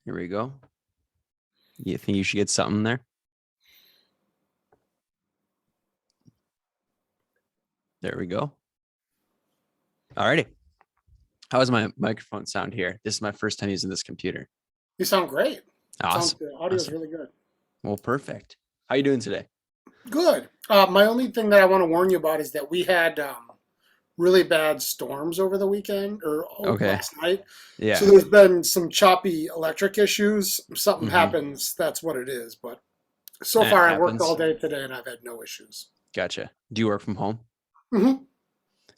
Here we go. You think you should get something there? There we go. All righty. How does my microphone sound here? This is my first time using this computer. You sound great. Awesome. The audio is Awesome. really good. Well, perfect. How you doing today? Good. My only thing that I want to warn you about is that we had really bad storms over the weekend or Okay. last night. So Yeah. there's been some choppy electric issues. If something Mm-hmm. happens, that's what it is. But so It far, I worked all happens. day today and I've had no issues. Gotcha. Do you work from home? Hmm.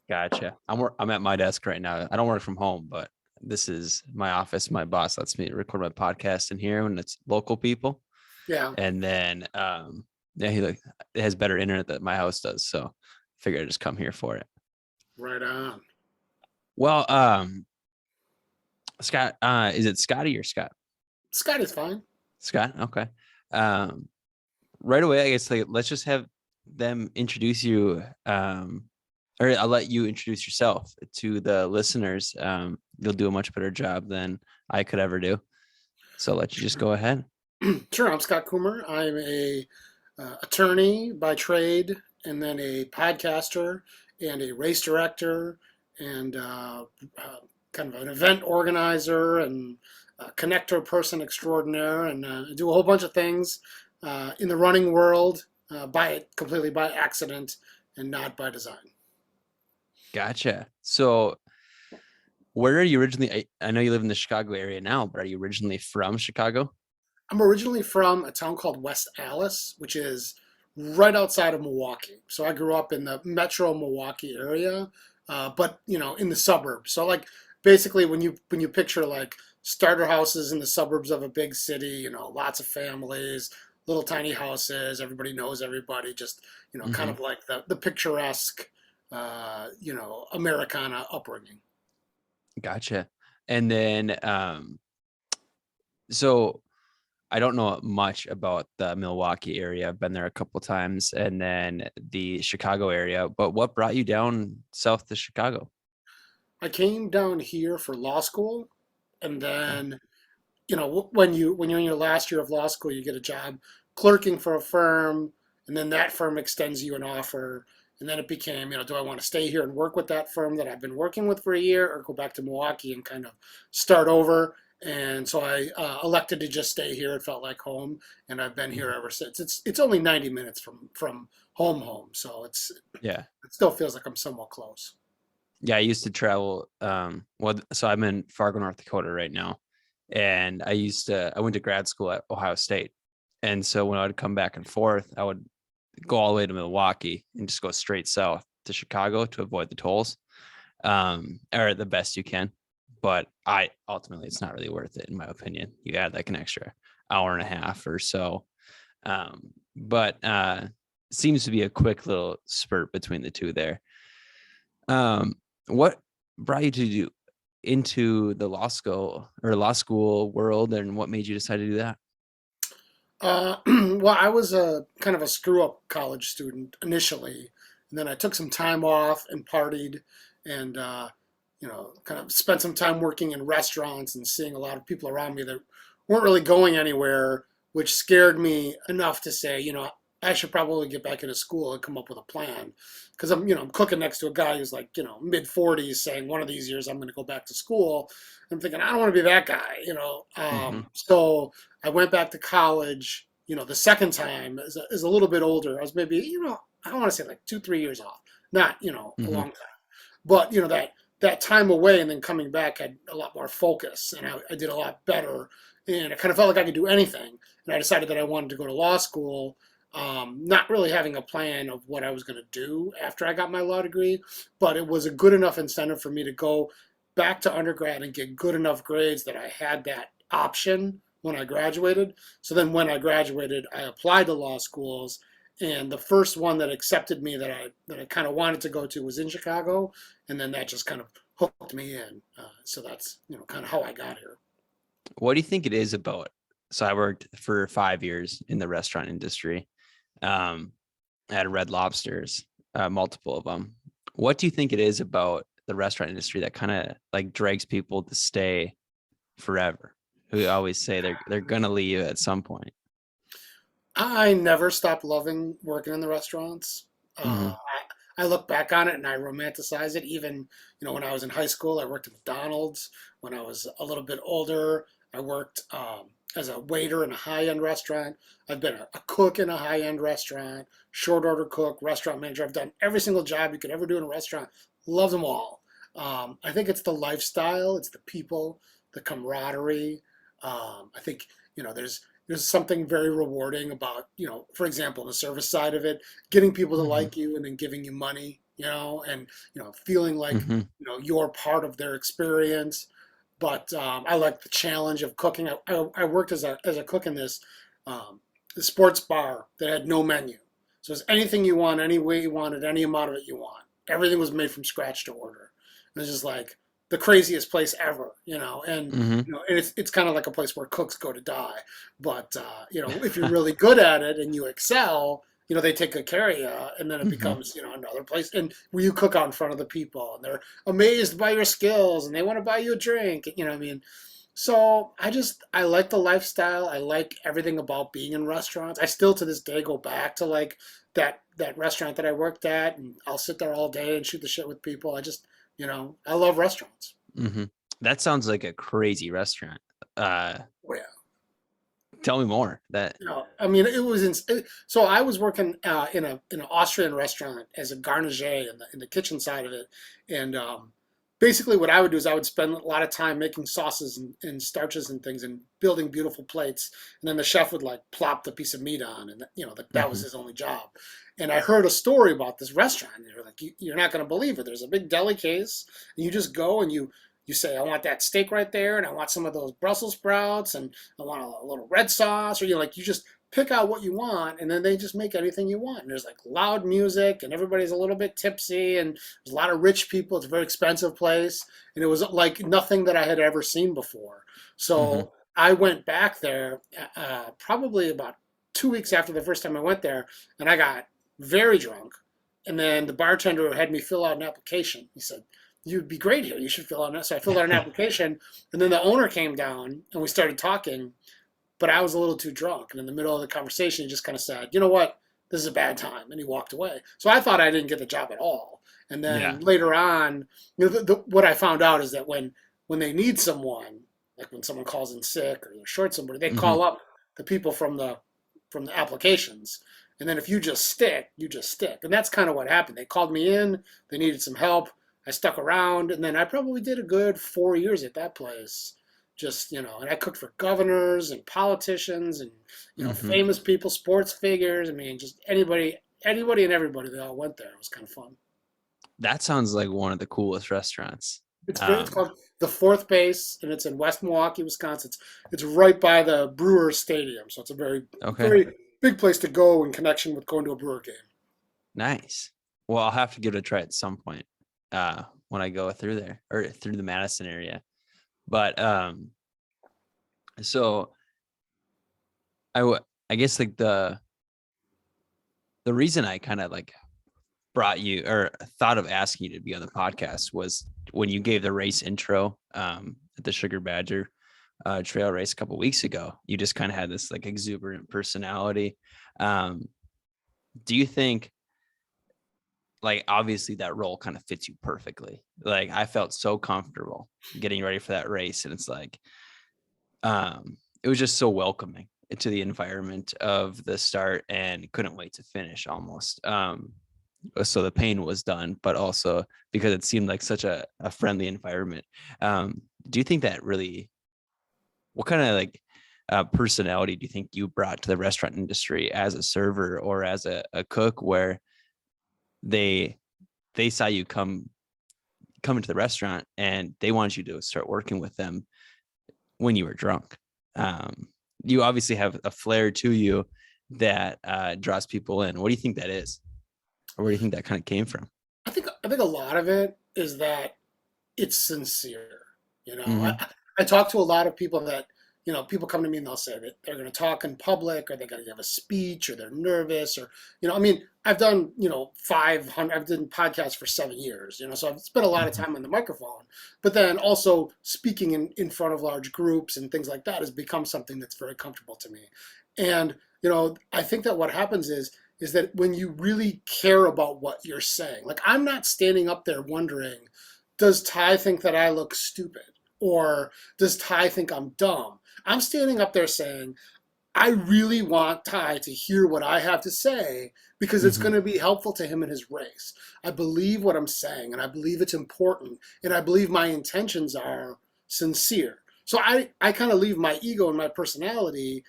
Gotcha. I'm at my desk right now. I don't work from home, but this is my office. My boss lets me record my podcast in here when it's local people. Yeah. And then yeah, it has better internet than my house does. So I figured I'd just come here for it. Right on. Well, Scott, is it Scotty or Scott? Scotty's fine. Scott, okay. Right away, I guess let's just have them introduce you, or I'll let you introduce yourself to the listeners. You'll do a much better job than I could ever do. So I'll let you just go ahead. Sure. I'm Scott Kummer. I'm a attorney by trade, and then a podcaster and a race director, and kind of an event organizer and connector person extraordinaire, and do a whole bunch of things in the running world completely by accident and not by design. Gotcha. So where are you originally? I know you live in the Chicago area now, but are you originally from Chicago? I'm originally from a town called West Allis, which is right outside of Milwaukee. So I grew up in the metro Milwaukee area, but in the suburbs. So like basically when you picture like starter houses in the suburbs of a big city, lots of families, little tiny houses, everybody knows everybody, just kind Mm-hmm. of like the picturesque, Americana upbringing. Gotcha. And then, so I don't know much about the Milwaukee area. I've been there a couple times, and then the Chicago area. But what brought you down south to Chicago? I came down here for law school, and Okay. then when you're in your last year of law school, you get a job clerking for a firm, and then that firm extends you an offer, and then it became, do I want to stay here and work with that firm that I've been working with for a year, or go back to Milwaukee and kind of start over? And so I elected to just stay here. It felt like home, and I've been here Mhm. ever since. It's only 90 minutes from home, so Yeah. it still feels like I'm somewhat close. Yeah. I used to travel. Well, so I'm in Fargo, North Dakota right now. And I went to grad school at Ohio State. And so when I would come back and forth, I would go all the way to Milwaukee and just go straight south to Chicago to avoid the tolls, or the best you can. But ultimately, it's not really worth it, in my opinion. You add like an extra hour and a half or so. But seems to be a quick little spurt between the two there. What brought you to do into the law school world, and what made you decide to do that? Well, I was a kind of a screw up college student initially, and then I took some time off and partied, and kind of spent some time working in restaurants and seeing a lot of people around me that weren't really going anywhere, which scared me enough to say, I should probably get back into school and come up with a plan, because I'm cooking next to a guy who's like, mid 40s, saying one of these years I'm going to go back to school. I'm thinking I don't want to be that guy. Hmm. So I went back to college, the second time as a little bit older. I was maybe, I don't want to say like 2, 3 years off, not, a Hmm. long time. But, that time away and then coming back had a lot more focus, and I did a lot better. And I kind of felt like I could do anything. And I decided that I wanted to go to law school, not really having a plan of what I was going to do after I got my law degree, but it was a good enough incentive for me to go back to undergrad and get good enough grades that I had that option when I graduated. So then when I graduated, I applied to law schools, and the first one that accepted me that I kind of wanted to go to was in Chicago, and then that just kind of hooked me in. So that's kind of how I got here. What do you think it is about? So I worked for 5 years in the restaurant industry, um, at Red Lobsters, multiple of them. What do you think it is about the restaurant industry that kind of like drags people to stay forever? who always say they're gonna leave at some point. I never stopped loving working in the restaurants. Hmm. I look back on it and I romanticize it. Even, when I was in high school, I worked at McDonald's. When I was a little bit older, I worked as a waiter in a high-end restaurant. I've been a cook in a high-end restaurant, short order cook, restaurant manager. I've done every single job you could ever do in a restaurant. Love them all. I think it's the lifestyle, it's the people, the camaraderie. I think, there's something very rewarding about, for example, the service side of it, getting people to Hmm. like you and then giving you money, and feeling like Hmm. you're part of their experience. But I like the challenge of cooking. I worked as a cook in this sports bar that had no menu. So it's anything you want, any way you want it, any amount of it you want. Everything was made from scratch to order. And it's just like the craziest place ever, and Hmm. and it's kind of like a place where cooks go to die. But if you're really good at it and you excel, they take good care of you, and then it Hmm. becomes another place, and where you cook out in front of the people, and they're amazed by your skills, and they want to buy you a drink. What I mean? So I like the lifestyle. I like everything about being in restaurants. I still to this day go back to like that restaurant that I worked at, and I'll sit there all day and shoot the shit with people. I love restaurants. Hmm. That sounds like a crazy restaurant. Uh, Oh, yeah. Tell me more. That. I mean, it was so I was working in an Austrian restaurant as a garnier in the kitchen side of it, and basically what I would do is I would spend a lot of time making sauces and starches and things and building beautiful plates, and then the chef would like plop the piece of meat on, and that was Hmm. his only job. And I heard a story about this restaurant. And they're like, you're not going to believe it. There's a big deli case, and you just go and you say, I want that steak right there, and I want some of those Brussels sprouts, and I want a little red sauce, or you just pick out what you want, and then they just make anything you want. And there's like loud music, and everybody's a little bit tipsy, and there's a lot of rich people. It's a very expensive place, and it was like nothing that I had ever seen before. Hmm. So I went back there probably about 2 weeks after the first time I went there, and I got very drunk. And then the bartender had me fill out an application. He said, "You'd be great here. You should fill out." So I filled out an application, and then the owner came down and we started talking. But I was a little too drunk, and in the middle of the conversation, he just kind of said, "You know what? This is a bad time," and he walked away. So I thought I didn't get the job at all. And Yeah. then later on, what I found out is that when they need someone, like when someone calls in sick or they're short somebody, they Hmm. call up the people from the applications. And then if you just stick, you just stick. And that's kind of what happened. They called me in, they needed some help. I stuck around, and then I probably did a good 4 years at that place. Just, and I cooked for governors and politicians and, Hmm. famous people, sports figures. I mean, just anybody and everybody, they all went there. It was kind of fun. That sounds like one of the coolest restaurants. It's Um, called the Fourth Base, and it's in West Milwaukee, Wisconsin. It's right by the Brewers Stadium, so it's a very okay. very big place to go in connection with going to a Brewer game. Nice. Well, I'll have to give it a try at some point when I go through there or through the Madison area. But so I guess like the reason I kind of like brought you or thought of asking you to be on the podcast was when you gave the race intro at the Sugar Badger trail race a couple weeks ago. You just kind of had this like exuberant personality. Um, do you think like obviously that role kind of fits you perfectly? Like I felt so comfortable getting ready for that race, and it's like it was just so welcoming to the environment of the start and couldn't wait to finish almost. So the pain was done, but also because it seemed like such a friendly environment. Do you think that really, what kind of like personality do you think you brought to the restaurant industry as a server or as a cook where they they saw you come into the restaurant and they wanted you to start working with them when you were drunk? Um, you obviously have a flair to you that draws people in. What do you think that is, or where do you think that kind of came from? I think a lot of it is that it's sincere. You know, Mm-hmm. I talk to a lot of people that people come to me and they'll say that they're going to talk in public, or they're going to give a speech, or they're nervous, or, I mean, I've done, 500, I've done podcasts for 7 years, so I've spent a lot of Hmm. time on the microphone, but then also speaking in front of large groups and things like that has become something that's very comfortable to me. And, I think that what happens is that when you really care about what you're saying, like I'm not standing up there wondering, does Ty think that I look stupid? Or does Ty think I'm dumb? I'm standing up there saying, I really want Ty to hear what I have to say because it's Hmm. going to be helpful to him in his race. I believe what I'm saying, and I believe it's important, and I believe my intentions are sincere. So I kind of leave my ego and my personality,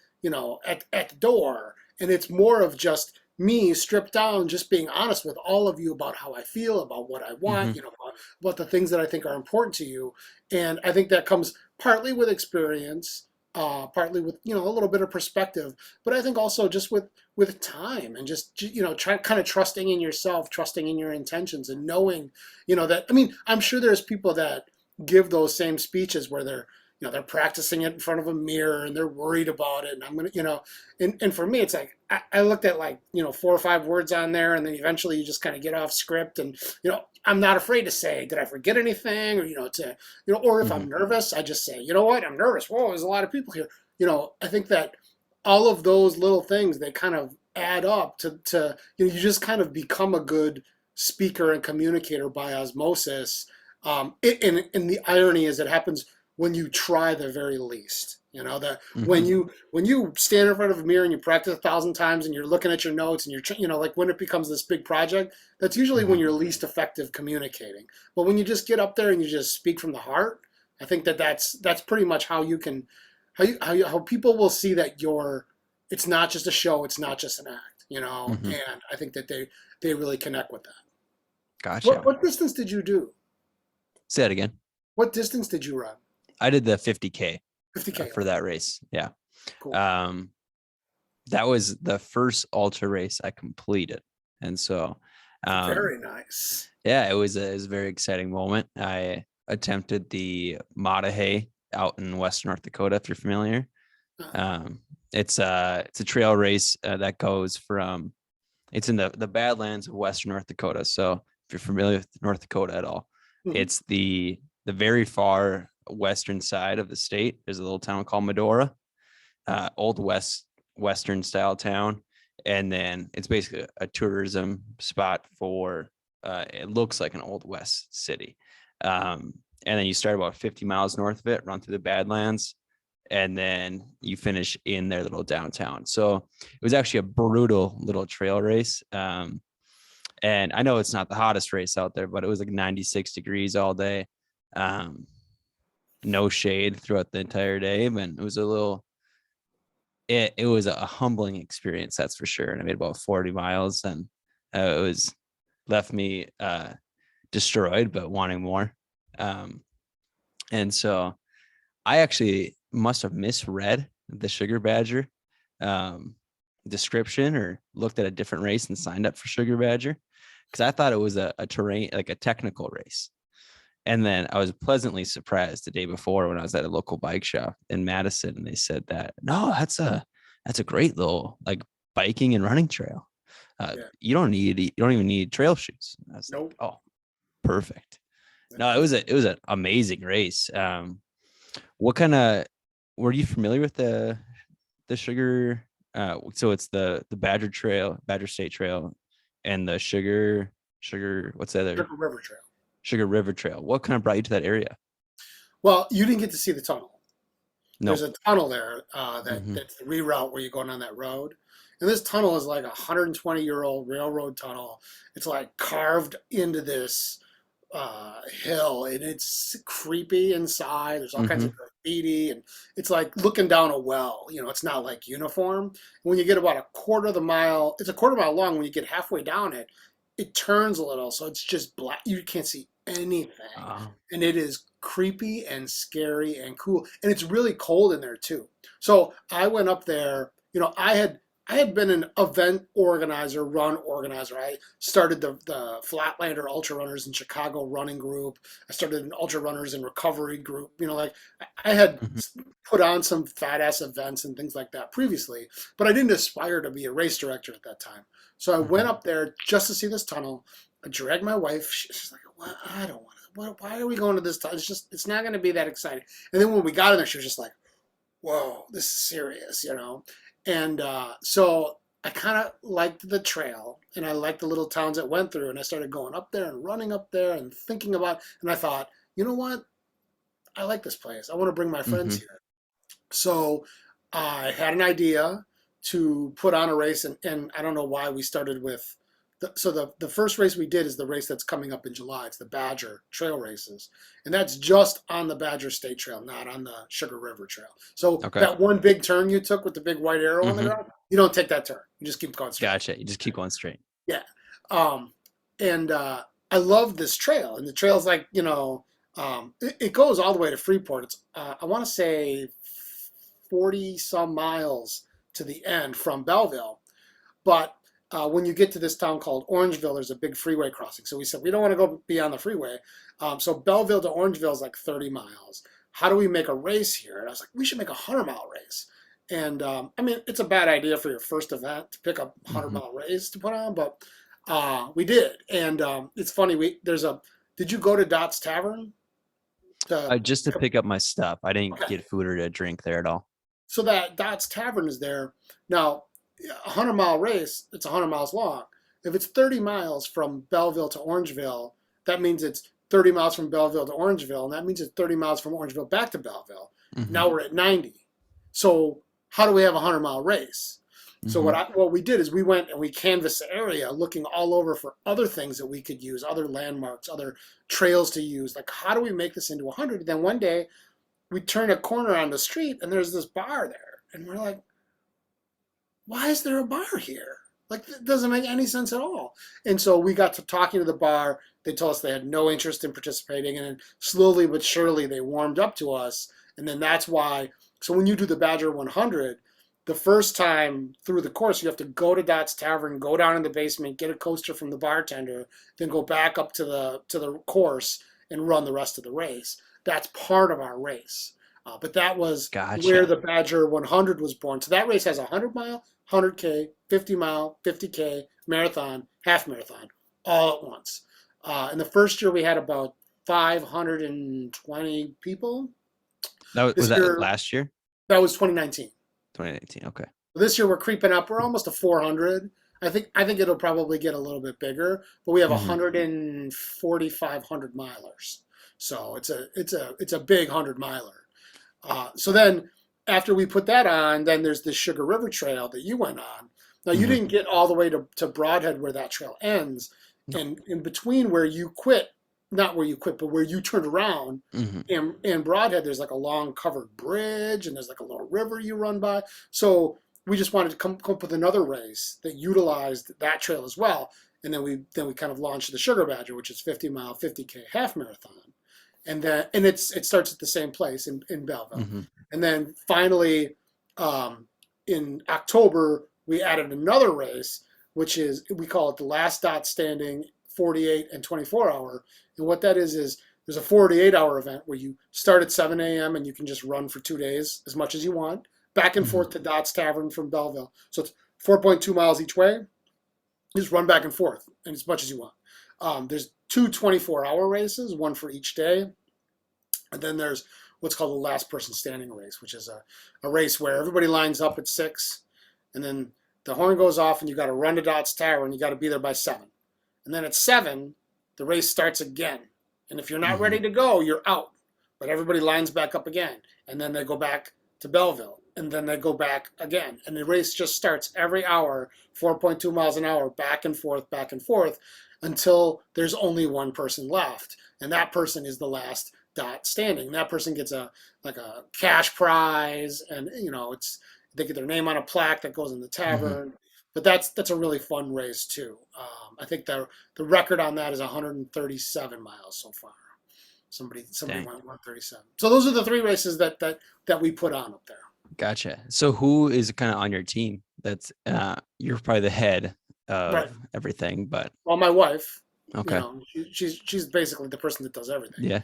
at the door, and it's more of just me stripped down, just being honest with all of you about how I feel, about what I want, Hmm. about the things that I think are important to you. And I think that comes partly with experience, partly with a little bit of perspective, but I think also just with time, and just kind of trusting in yourself, trusting in your intentions, and knowing that, I mean, I'm sure there's people that give those same speeches where they're practicing it in front of a mirror and they're worried about it, and I'm gonna and for me it's like I looked at like 4 or 5 words on there, and then eventually you just kind of get off script, and I'm not afraid to say, did I forget anything, or or if Hmm. I'm nervous, I just say, you know what, I'm nervous. Whoa, there's a lot of people here. I think that all of those little things, they kind of add up to you just kind of become a good speaker and communicator by osmosis. And the irony is, it happens when you try the very least. That when Hmm. you stand in front of a mirror and you practice 1,000 times and you're looking at your notes and you're like when it becomes this big project, that's usually when Hmm. you're least effective communicating. But when you just get up there and you just speak from the heart, I think that that's pretty much how you can how people will see that it's not just a show, it's not just an act, Hmm. and I think that they really connect with that. What Gotcha. what distance did you do? Say that again. What distance did you run? I did the 50K 50K. for Okay, that race. Yeah. cool. Um, that was the first ultra race I completed. And so, um, Very nice. yeah, it was a very exciting moment. I attempted the Matahay out in Western North Dakota, if you're familiar. Uh, Um, it's a trail race that goes from it's in the Badlands of Western North Dakota. So if you're familiar with North Dakota at all, mhm. it's the very far western side of the state. There's a little town called Medora, old western style town, and then it's basically a tourism spot for. It looks like an old west city, and then you start about 50 miles north of it, run through the Badlands, and then you finish in their little downtown. So it was actually a brutal little trail race. And I know it's not the hottest race out there, but it was like 96 degrees all day. Um, no shade throughout the entire day. And it was it was a humbling experience, that's for sure. And I made about 40 miles, and it was left me destroyed, but wanting more. Um, and so I actually must have misread the Sugar Badger um, description, or looked at a different race and signed up for Sugar Badger, because I thought it was a terrain, like a technical race. And then I was pleasantly surprised the day before when I was at a local bike shop in Madison, and they said that no, that's a great little like biking and running trail. Yeah. You don't even need trail shoes. And I was like, Nope. oh, perfect. No, Yeah. it was an amazing race. What kind of were you familiar with the sugar? So it's the Badger State Trail, and the sugar. What's the other Sugar River Trail. Sugar River Trail? What kind of brought you to that area? Well, you didn't get to see the tunnel. There's No. a tunnel there Hmm. that's the reroute where you're going on that road. And this tunnel is like a 120-year-old railroad tunnel. It's like carved into this hill, and it's creepy inside. There's all kinds Hmm. of graffiti, and it's like looking down a well. It's not like uniform. When you get about a quarter of the mile, it's a quarter mile long. When you get halfway down it, it turns a little, so it's just black. You can't see anything, Oh. and it is creepy and scary and cool. And it's really cold in there too. So I went up there. I had I had been an event organizer, run organizer. I started the Flatlander Ultra Runners in Chicago running group. I started an Ultra Runners in Recovery group. Like I had Mhm. put on some fat ass events and things like that previously, but I didn't aspire to be a race director at that time. So I went Mhm. up there just to see this tunnel. I dragged my wife. She's like, "What? I don't want to. Why are we going to this tunnel? It's not going to be that exciting." And then when we got in there, she was just like, whoa, this is serious. And so I kind of liked the trail and I liked the little towns it went through. And I started going up there and running up there and thinking about, and I thought, you know what? I like this place. I want to bring my friends Mhm. here. So I had an idea to put on a race, and I don't know why we started with. The first race we did is the race that's coming up in July. It's the Badger Trail races, and that's just on the Badger State Trail, not on the Sugar River Trail. So Okay. that one big turn you took with the big white arrow on the Mhm. ground, you don't take that turn. You just keep going straight. Gotcha. You just keep going straight. Yeah. Um, and I love this trail, and the trail's like it goes all the way to Freeport. It's I want to say 40 some miles to the end from Belleville, but when you get to this town called Orangeville, there's a big freeway crossing. So we said we don't want to go beyond the freeway. So Belleville to Orangeville is like 30 miles. How do we make a race here? And I was like, we should make a 100-mile race. And I mean, it's a bad idea for your first event to pick a 100 Mhm. mile race to put on, but we did. And it's funny. Did you go to Dot's Tavern? To, Just to pick up my stuff. I didn't okay. get food or to drink there at all. So that Dot's Tavern is there. Now, a 100-mile race, it's 100 miles long. If it's 30 miles from Belleville to Orangeville, that means it's 30 miles from Belleville to Orangeville, and that means it's 30 miles from Orangeville back to Belleville. Mhm. Now we're at 90. So how do we have a 100-mile race? So Mhm. what we did is we went and we canvassed the area, looking all over for other things that we could use, other landmarks, other trails to use. Like, how do we make this into 100? Then one day we turn a corner on the street and there's this bar there, and we're like, why is there a bar here? Like, it doesn't make any sense at all. And so we got to talking to the bar. They told us they had no interest in participating. And then slowly but surely they warmed up to us. And then that's why. So when you do the Badger 100, the first time through the course, you have to go to Dot's Tavern, go down in the basement, get a coaster from the bartender, then go back up to the course and run the rest of the race. That's part of our race. But that was where Gotcha. the Badger 100 was born. So that race has a 100-mile, 100K, 50-mile, 50K, marathon, half marathon, all at once. In the first year, we had about 520 people. Was This that year, last year? that was 2019. 2018. Okay. This year, we're creeping up. We're almost to 400. I think it'll probably get a little bit bigger, but we have Mhm. 145 milers. So it's a big 100-miler. So then after we put that on, then there's the Sugar River Trail that you went on. Now you Mhm. didn't get all the way to Broadhead where that trail ends, No. and in between where you quit, not where you quit, but where you turned around, Mhm. in Broadhead, there's like a long covered bridge, and there's like a little river you run by. So we just wanted to come up with another race that utilized that trail as well, and then we kind of launched the Sugar Badger, which is 50-mile, 50K half marathon, and it starts at the same place in Belleville, Mhm. and then finally um, in October we added another race, which is we call it the Last Dot Standing 48 and 24 hour, and what that is there's a 48-hour event where you start at 7 a.m. and you can just run for 2 days as much as you want, back and Mhm. forth to Dot's Tavern from Belleville. So it's 4.2 miles each way. You just run back and forth and as much as you want. There's two 24-hour races, one for each day. And then there's what's called the last person standing race, which is a race where everybody lines up at 6, and then the horn goes off, and you got to run to Dot's Tower, and you got to be there by 7. And then at 7, the race starts again. And if you're not ready Mhm. to go, you're out. But everybody lines back up again, and then they go back to Belleville, and then they go back again. And the race just starts every hour, 4.2 miles an hour, back and forth, until there's only one person left. And that person is the last Dot standing. That person gets a cash prize, and it's they get their name on a plaque that goes in the Mhm. tavern. But that's a really fun race too. I think the record on that is 137 miles so far. Somebody Dang. went 137. So those are the three races that we put on up there. Gotcha. So who is kind of on your team that's you're probably the head Right. of everything, but Well, my wife, okay. she's basically the person that does everything. Yeah.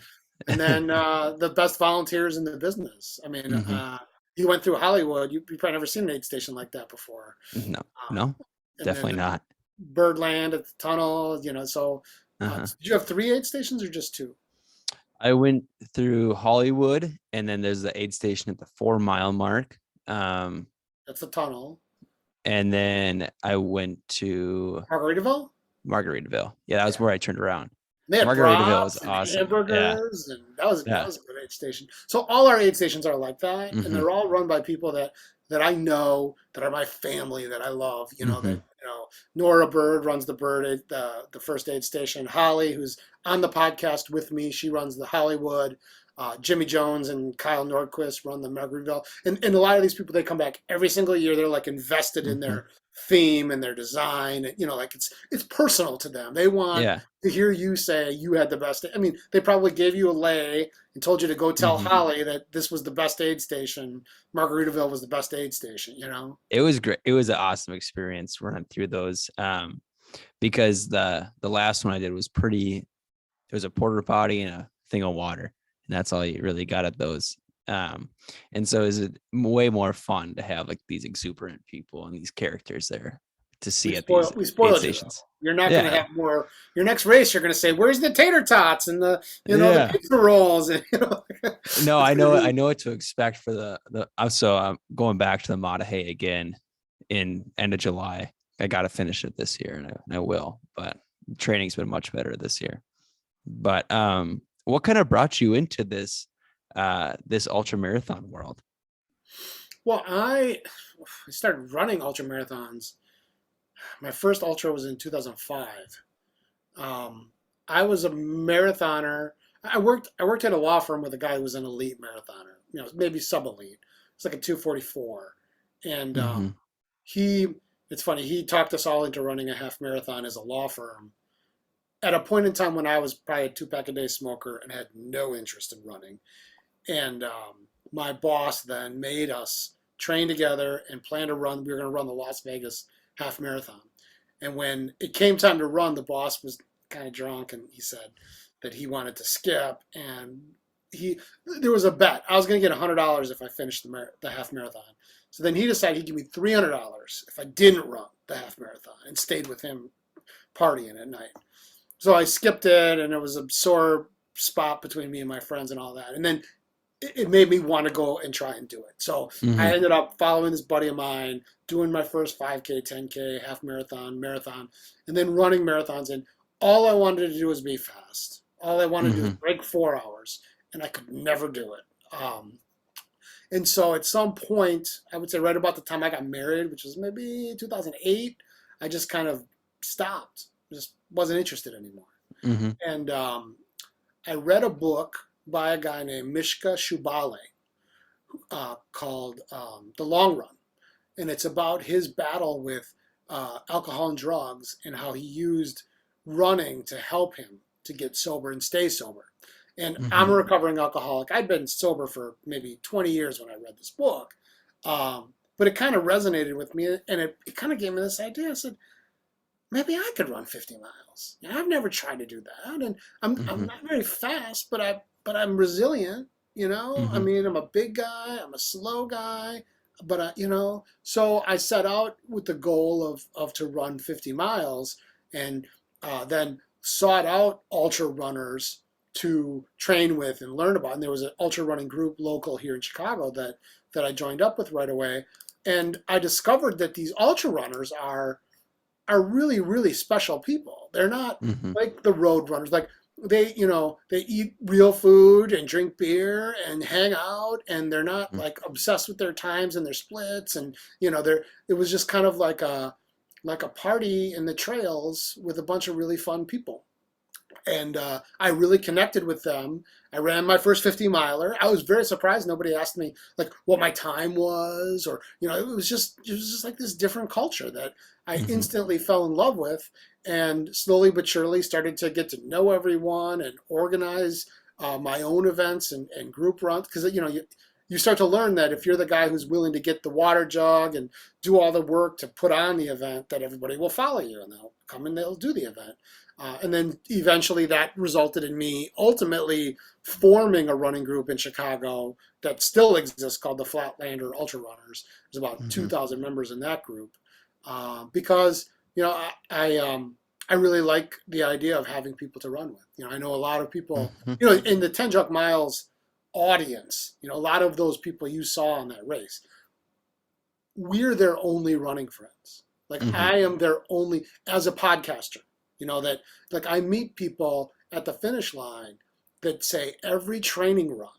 And then the best volunteers in the business. I mean, Hmm. you went through Hollywood. You probably never seen an aid station like that before. No, Um, no, and then definitely not. Birdland at the tunnel. So Uh-huh. did you have three aid stations or just two? I went through Hollywood, and then there's the aid station at the 4 mile mark. Um, That's the tunnel. and then I went to Margaritaville. Margaritaville. Yeah, that was Yeah. where I turned around. They had Margaritaville was brats and awesome. Yeah, hamburgers, and that yeah. was a good aid station. So all our aid stations are like that, and Hmm. they're all run by people that I know, that are my family, that I love. Hmm. Nora Bird runs the first aid station. Holly, who's on the podcast with me, she runs the Hollywood. Jimmy Jones and Kyle Nordquist run the Margaritaville, and a lot of these people, they come back every single year. They're like invested in Hmm. their theme and their design. Like it's personal to them. They want Yeah. to hear you say you had the best. I mean, they probably gave you a lay and told you to go tell Hmm. Holly that this was the best aid station. Margaritaville was the best aid station. It was great. It was an awesome experience running through those. Because the last one I did was pretty. It was a porter potty and a thing of water, and that's all you really got at those. And so is it way more fun to have like these exuberant people and these characters there to see at these We aid spoiled you though. stations. You're not going to Yeah, have more. Your next race, you're going to say, "Where's the tater tots and the yeah. pizza rolls?" And No, it's going to I be. know what to expect for the. So I'm going back to the Madahay again in end of July. I got to finish it this year, and I will. But training's been much better this year. But what kind of brought you into this ultra marathon world? Well, I started running ultra marathons. My first ultra was in 2005. Um, I was a marathoner. I worked at a law firm with a guy who was an elite marathoner. Maybe sub elite. It's like a 244, and Hmm. he. It's funny. He talked us all into running a half marathon as a law firm at a point in time when I was probably a 2 pack a day smoker and had no interest in running. And my boss then made us train together and plan to run. We were going to run the Las Vegas half marathon. And when it came time to run, the boss was kind of drunk, and he said that he wanted to skip. And he there was a bet. I was going to get $100 if I finished the half marathon. So then he decided he'd give me $300 if I didn't run the half marathon and stayed with him partying at night. So I skipped it, and it was a sore spot between me and my friends and all that. And then it made me want to go and try and do it. So I Hmm. ended up following this buddy of mine, doing my first 5K, 10K, half marathon, and then running marathons. And all I wanted to do was be fast. All I wanted to do was Hmm. break 4 hours, and I could never do it. And so at some point, I would say right about the time I got married, which was maybe 2008, I just kind of stopped. Just wasn't interested anymore. Hmm. And I read a book by a guy named Mishka Shubale called The Long Run. And it's about his battle with alcohol and drugs and how he used running to help him to get sober and stay sober. And I'm Hmm. a recovering alcoholic. I'd been sober for maybe 20 years when I read this book. But it kind of resonated with me, and it kind of gave me this idea. I said, maybe I could run 50 miles. I've never tried to do that, and I'm Hmm. not very fast, but I'm resilient. I Hmm. mean, I'm a big guy, I'm a slow guy, but so I set out with the goal of to run 50 miles, and then sought out ultra runners to train with and learn about. And there was an ultra running group local here in Chicago that I joined up with right away, and I discovered that these ultra runners are really really special people. They're not Hmm. like the road runners. Like they eat real food and drink beer and hang out, and they're not like obsessed with their times and their splits. And they're it was just kind of like a party in the trails with a bunch of really fun people. And I really connected with them. I ran my first 50 miler. I was very surprised nobody asked me like what my time was, or it was just like this different culture that I Hmm. instantly fell in love with, and slowly but surely started to get to know everyone and organize my own events and group runs, because you start to learn that if you're the guy who's willing to get the water jug and do all the work to put on the event, that everybody will follow you and they'll come and they'll do the event. And then eventually that resulted in me ultimately forming a running group in Chicago that still exists called the Flatlander Ultra Runners. There's about Mm-hmm. 2,000 members in that group because I really like the idea of having people to run with. I know a lot of people, Mm-hmm. in the 10 Junk Miles audience, a lot of those people you saw in that race, we're their only running friends. Like Mm-hmm. I am their only, as a podcaster, that like I meet people at the finish line that say every training run,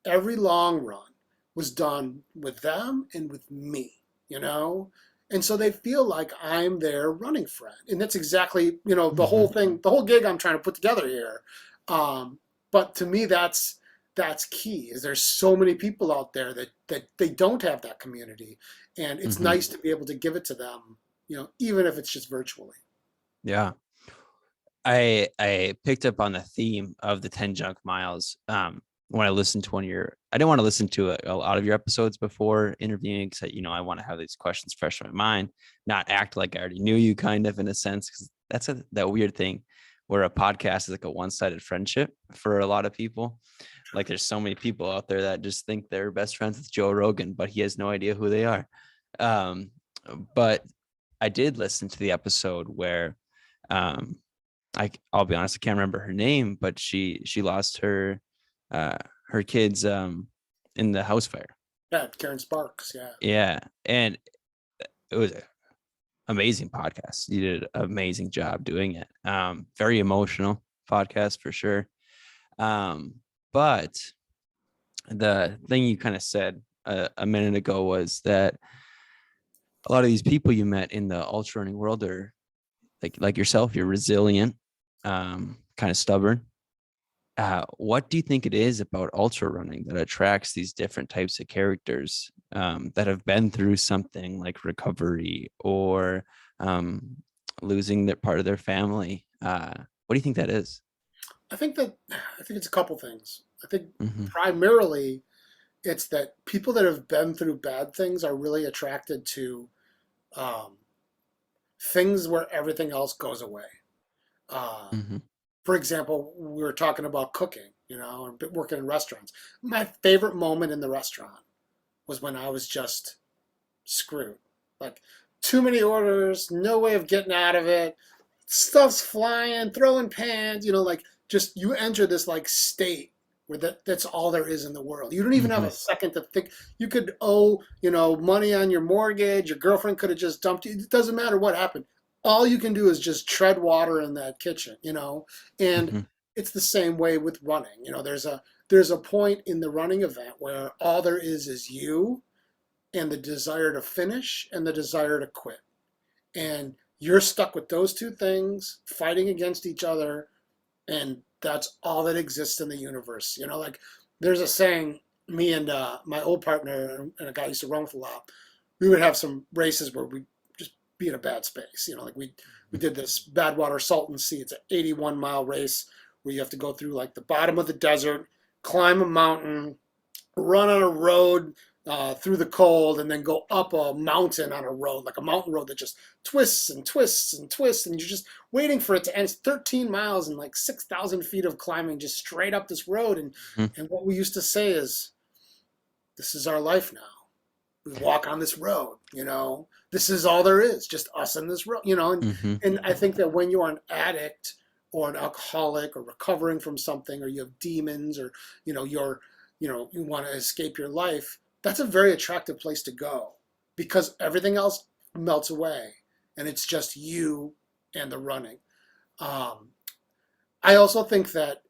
every long run was done with them and with me, you know? And so they feel like I'm their running friend. And that's exactly, the Mm-hmm. whole thing, the whole gig I'm trying to put together here. But to me, that's key is there's so many people out there that they don't have that community. And it's Mm-hmm. nice to be able to give it to them, even if it's just virtually. Yeah. I picked up on the theme of the 10 junk miles when I listened to one of your. I didn't want to listen to a lot of your episodes before interviewing because I want to have these questions fresh in my mind, not act like I already knew you, kind of in a sense, because that's that weird thing where a podcast is like a one-sided friendship for a lot of people. Like there's so many people out there that just think they're best friends with Joe Rogan, but he has no idea who they are. Um, but I did listen to the episode where um, I'll be honest, I can't remember her name, but she lost uh her kids in the house fire. Yeah, Karen Sparks. Yeah. Yeah. And it was an amazing podcast. You did an amazing job doing it. Very emotional podcast for sure. But the thing you kind of said a minute ago was that a lot of these people you met in the ultra running world are like yourself, you're resilient, kind of stubborn. What do you think it is about ultra running that attracts these different types of characters that have been through something like recovery or losing their part of their family? What do you think that is? I think it's a couple things. I think Mm-hmm. primarily it's that people that have been through bad things are really attracted to um, things where everything else goes away. Uh, Mm-hmm. for example, we were talking about cooking, and working in restaurants. My favorite moment in the restaurant was when I was just screwed. Like too many orders, no way of getting out of it, stuff's flying, throwing pans, like just you enter this like state where that's all there is in the world. You don't even have Mm-hmm. a second to think. You could owe, money on your mortgage. Your girlfriend could have just dumped you. It doesn't matter what happened. All you can do is just tread water in that kitchen, and Mm-hmm. it's the same way with running. There's a point in the running event where all there is you and the desire to finish and the desire to quit. And you're stuck with those two things fighting against each other, and that's all that exists in the universe. Like there's a saying, me and my old partner and a guy I used to run with a lot, we would have some races where we just be in a bad space. Like we did this Badwater Salton Sea. It's an 81-mile race where you have to go through like the bottom of the desert, climb a mountain, run on a road through the cold, and then go up a mountain on a road, like a mountain road that just twists and twists and twists, and you're just waiting for it to end. It's 13 miles and like 6,000 feet of climbing just straight up this road. And what we used to say is, this is our life now. We walk on this road, This is all there is, just us and this road, And, Mm-hmm. and I think that when you're an addict or an alcoholic or recovering from something, or you have demons, or you want to escape your life, that's a very attractive place to go because everything else melts away and it's just you and the running. Um, I also think that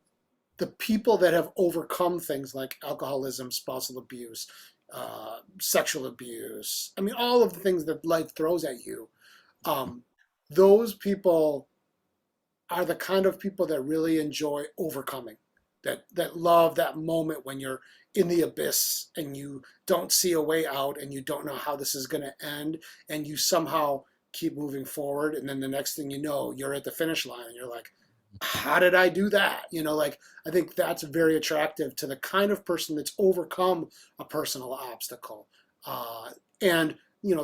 the people that have overcome things like alcoholism, spousal abuse, sexual abuse, I mean, all of the things that life throws at you, um, those people are the kind of people that really enjoy overcoming, that love that moment when you're in the abyss and you don't see a way out and you don't know how this is going to end, and you somehow keep moving forward, and then the next thing you know, you're at the finish line and you're like, how did I do that? Like I think that's very attractive to the kind of person that's overcome a personal obstacle. And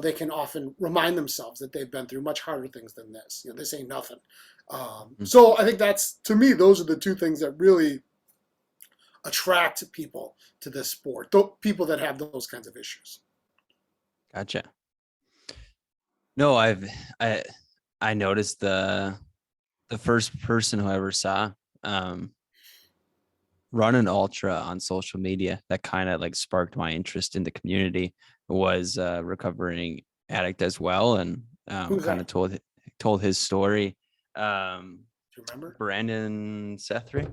they can often remind themselves that they've been through much harder things than this. This ain't nothing. So I think that's, to me, those are the two things that really attract people to this sport. People that have those kinds of issues. Gotcha. No, I I noticed the first person who I ever saw um run an ultra on social media that kind of like sparked my interest in the community was a recovering addict as well, and Who's kind that? of told his story. Um Do you remember? Brandon Sethry.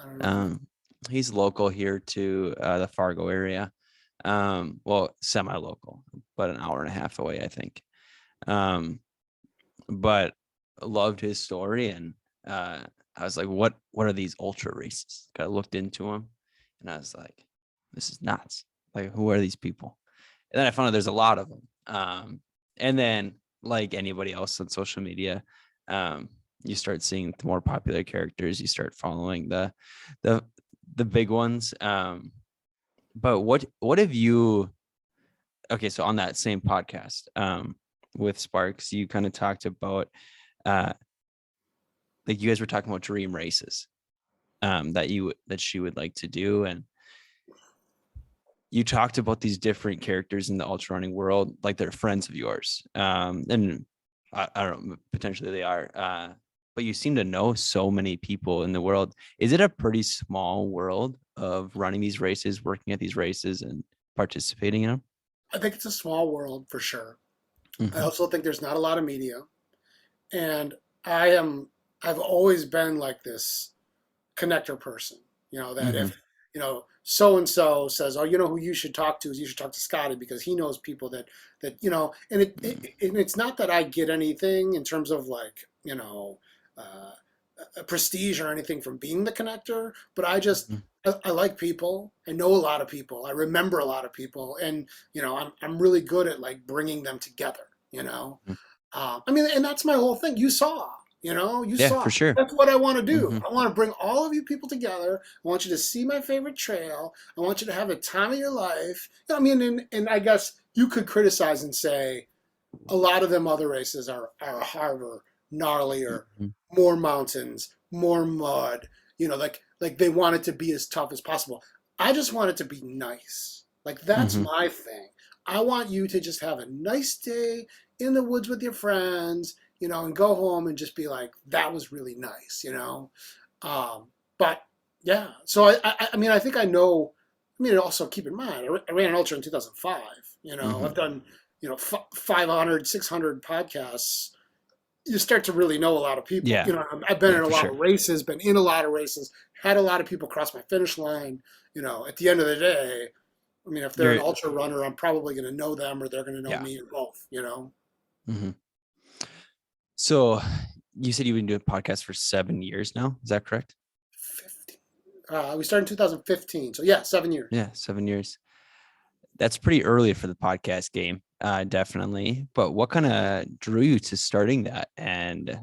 I don't know. Um he's local here to the Fargo area. Well, semi-local, but an hour and a half away, I think. Um but loved his story, and I was like, what are these ultra races? I looked into them, and I was like, this is nuts. Like, who are these people? And then I found out there's a lot of them. And then, like anybody else on social media, um, you start seeing the more popular characters. You start following the the big ones. But what have you? Okay, so on that same podcast, with Sparks, you kind of talked about uh like you guys were talking about dream races that she would like to do, and you talked about these different characters in the ultra running world like they're friends of yours, and I don't know, potentially they are, but you seem to know so many people in the world. Is it a pretty small world of running these races, working at these races, and participating in them? I think it's a small world for sure. I Mm-hmm. also think there's not a lot of media, and I am. I've always been like this connector person. That Mm-hmm. if so and so says, "Oh, who you should talk to is you should talk to Scotty because he knows people that." And and it's not that I get anything in terms of like uh, a prestige or anything from being the connector, but I like people. I know a lot of people. I remember a lot of people, and I'm really good at like bringing them together. Mm-hmm. I mean, and that's my whole thing. You Yeah, saw. for sure. That's what I want to do. Mm-hmm. I want to bring all of you people together. I want you to see my favorite trail. I want you to have the time of your life. I mean, and I guess you could criticize and say a lot of them other races are harder, gnarlier, Mm-hmm. more mountains, more mud. Like they want it to be as tough as possible. I just want it to be nice. Like that's Mm-hmm. my thing. I want you to just have a nice day in the woods with your friends, and go home and just be like, that was really nice. But yeah, so I mean, I think I know. I mean, also keep in mind, I ran an ultra in 2005. Mm-hmm. I've done 500, 600 podcasts. You start to really know a lot of people. Yeah, I've been yeah, in a for lot sure. of races, been in a lot of races, had a lot of people cross my finish line. At the end of the day, I mean, if they're an You're ultra runner, I'm probably going to know them or they're going to know Yeah. me or both. Mm-hmm. So you said you've been doing podcasts for 7 years now. Is that correct? 50. We started in 2015. So yeah, 7 years. Yeah, 7 years. That's pretty early for the podcast game, definitely. But what kind of drew you to starting that? And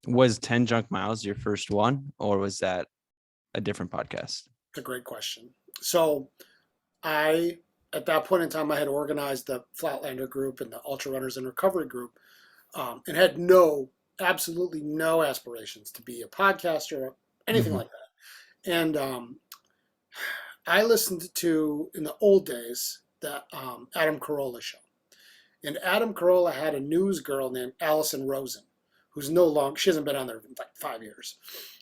was 10 Junk Miles your first one, or was that a different podcast? It's a great question. So I, at that point in time, I had organized the Flatlander group and the Ultra Runners in Recovery group, and had absolutely no aspirations to be a podcaster or anything Mm-hmm. like that. And I listened to, in the old days, the Adam Carolla show. And Adam Carolla had a news girl named Allison Rosen, who's no longer, she hasn't been on there in like 5 years.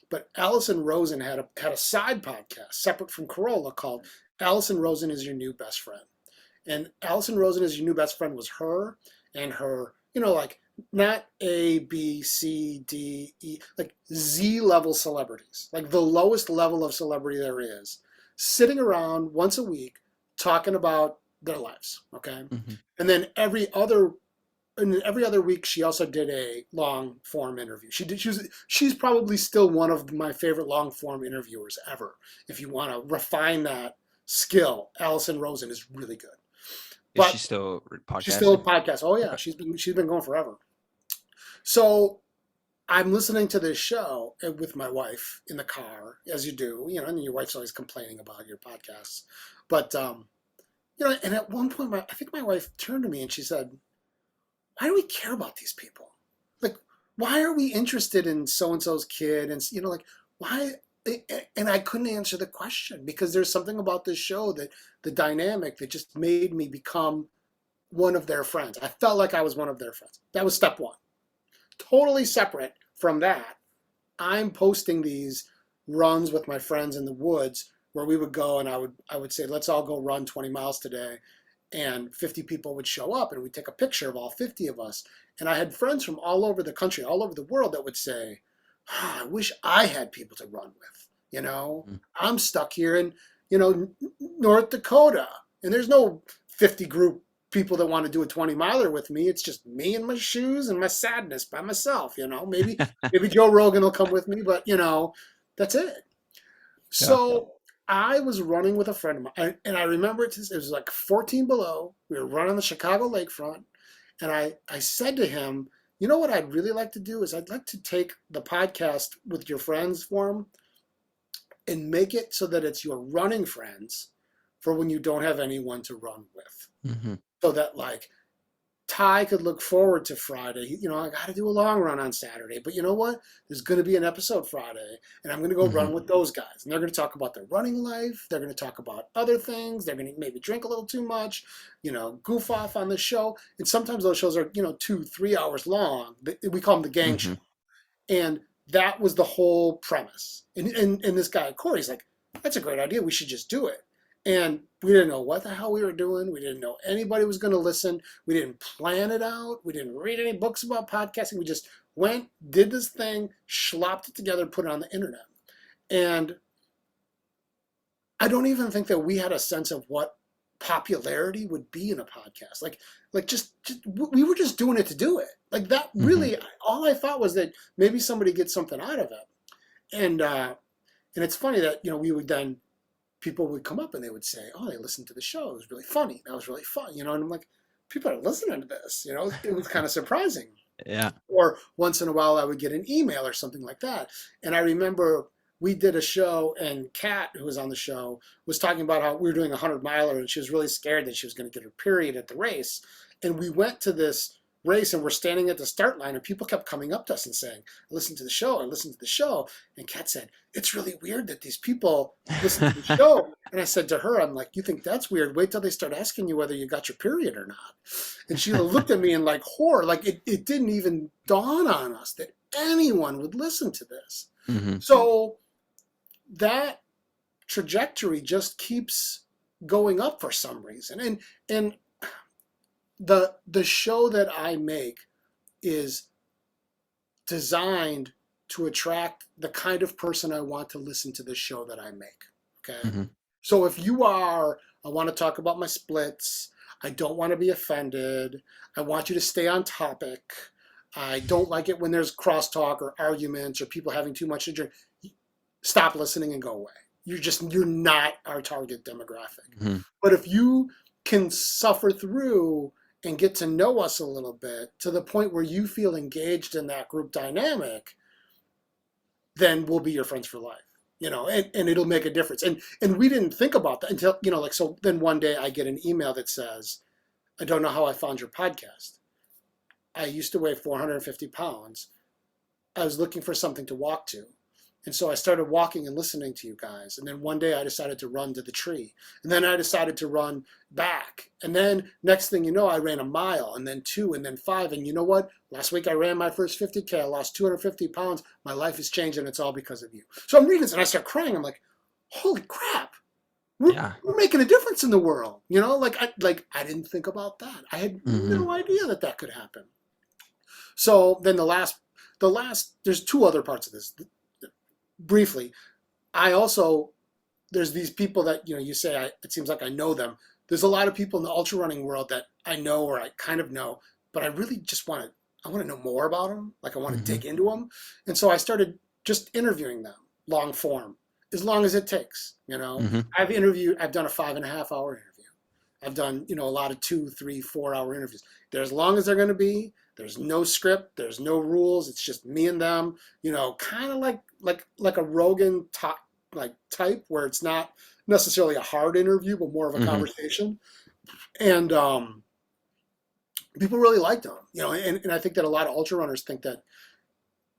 But Allison Rosen had a side podcast separate from Carolla called Allison Rosen is Your New Best Friend. And Allison Rosen is Your New Best Friend was her and her, like not A, B, C, D, E, like Z level celebrities, like the lowest level of celebrity there is, sitting around once a week talking about their lives. Okay. Mm-hmm. And then every other week she also did a long form interview. She's probably still one of my favorite long form interviewers ever. If you want to refine that skill, Allison Rosen is really good. Is she But still she's still a podcasting? podcast. Oh yeah, Okay. she's been going forever. So I'm listening to this show with my wife in the car, as you do, and your wife's always complaining about your podcasts. But, and at one point, I think my wife turned to me and she said, why do we care about these people? Like, why are we interested in so-and-so's kid? And, like, why? And I couldn't answer the question because there's something about this show that the dynamic that just made me become one of their friends. I felt like I was one of their friends. That was step one. Totally separate from that, I'm posting these runs with my friends in the woods where we would go and I would say, let's all go run 20 miles today. And 50 people would show up and we'd take a picture of all 50 of us. And I had friends from all over the country, all over the world that would say, I wish I had people to run with. I'm stuck here in, North Dakota and there's no 50 group people that want to do a 20 miler with me. It's just me and my shoes and my sadness by myself. Maybe Joe Rogan will come with me, but that's it. Yeah. So I was running with a friend of mine, and I remember it was like 14 below. We were running the Chicago lakefront, and I said to him, you know what I'd really like to do is I'd like to take the podcast with your friends form and make it so that it's your running friends for when you don't have anyone to run with. Mm-hmm. So that like Ty could look forward to Friday. I got to do a long run on Saturday, but you know what? There's going to be an episode Friday, and I'm going to go Mm-hmm. run with those guys. And they're going to talk about their running life. They're going to talk about other things. They're going to maybe drink a little too much, goof off on the show. And sometimes those shows are, 2-3 hours long. We call them the gang Mm-hmm. show. And that was the whole premise. And this guy, Corey's like, that's a great idea. We should just do it. And we didn't know what the hell we were doing. We didn't know anybody was going to listen. We didn't plan it out. We didn't read any books about podcasting. We just went, did this thing, slopped it together, put it on the internet. And I don't even think that we had a sense of what popularity would be in a podcast. Like just we were just doing it to do it. Like that Mm-hmm. really, all I thought was that maybe somebody gets something out of it. And it's funny that, we would then, people would come up and they would say, oh, they listened to the show. It was really funny. That was really fun. And I'm like, people are listening to this. It was kind of surprising. Yeah. Or once in a while, I would get an email or something like that. And I remember we did a show, and Kat, who was on the show, was talking about how we were doing a 100-miler, and she was really scared that she was going to get her period at the race. And we went to this race, and we're standing at the start line, and people kept coming up to us and saying, I listened to the show, I listened to the show. And Kat said, it's really weird that these people listen to the show. And I said to her, I'm like, you think that's weird? Wait till they start asking you whether you got your period or not. And she looked at me in like horror, like it didn't even dawn on us that anyone would listen to this. Mm-hmm. So that trajectory just keeps going up for some reason. And the show that I make is designed to attract the kind of person I want to listen to the show that I make. Okay. Mm-hmm. So if you are, I want to talk about my splits. I don't want to be offended. I want you to stay on topic. I don't like it when there's crosstalk or arguments or people having too much to drink. Stop listening and go away. You're not our target demographic. Mm-hmm. But if you can suffer through and get to know us a little bit to the point where you feel engaged in that group dynamic, then we'll be your friends for life. And it'll make a difference. And we didn't think about that until, so then one day I get an email that says, I don't know how I found your podcast. I used to weigh 450 pounds. I was looking for something to walk to. And so I started walking and listening to you guys. And then one day I decided to run to the tree. And then I decided to run back. And then next thing you know, I ran a mile, and then 2, and then 5. And you know what? Last week I ran my first 50K. I lost 250 pounds. My life has changed, and it's all because of you. So I'm reading this, and I start crying. I'm like, holy crap. Yeah. We're making a difference in the world. I didn't think about that. I had no idea that could happen. So then the last, there's 2 other parts of this. Briefly, there's these people that, you say, it seems like I know them. There's a lot of people in the ultra running world that I know, or I kind of know, but I really just want to know more about them. Like I want to dig into them. And so I started just interviewing them long form, as long as it takes, Mm-hmm. I've done a 5.5-hour interview. I've done, a lot of 2, 3, 4 hour interviews. They're as long as they're going to be. There's no script. There's no rules. It's just me and them. Kind of like a Rogan type where it's not necessarily a hard interview, but more of a Hmm. conversation. And people really liked them. And I think that a lot of ultra runners think that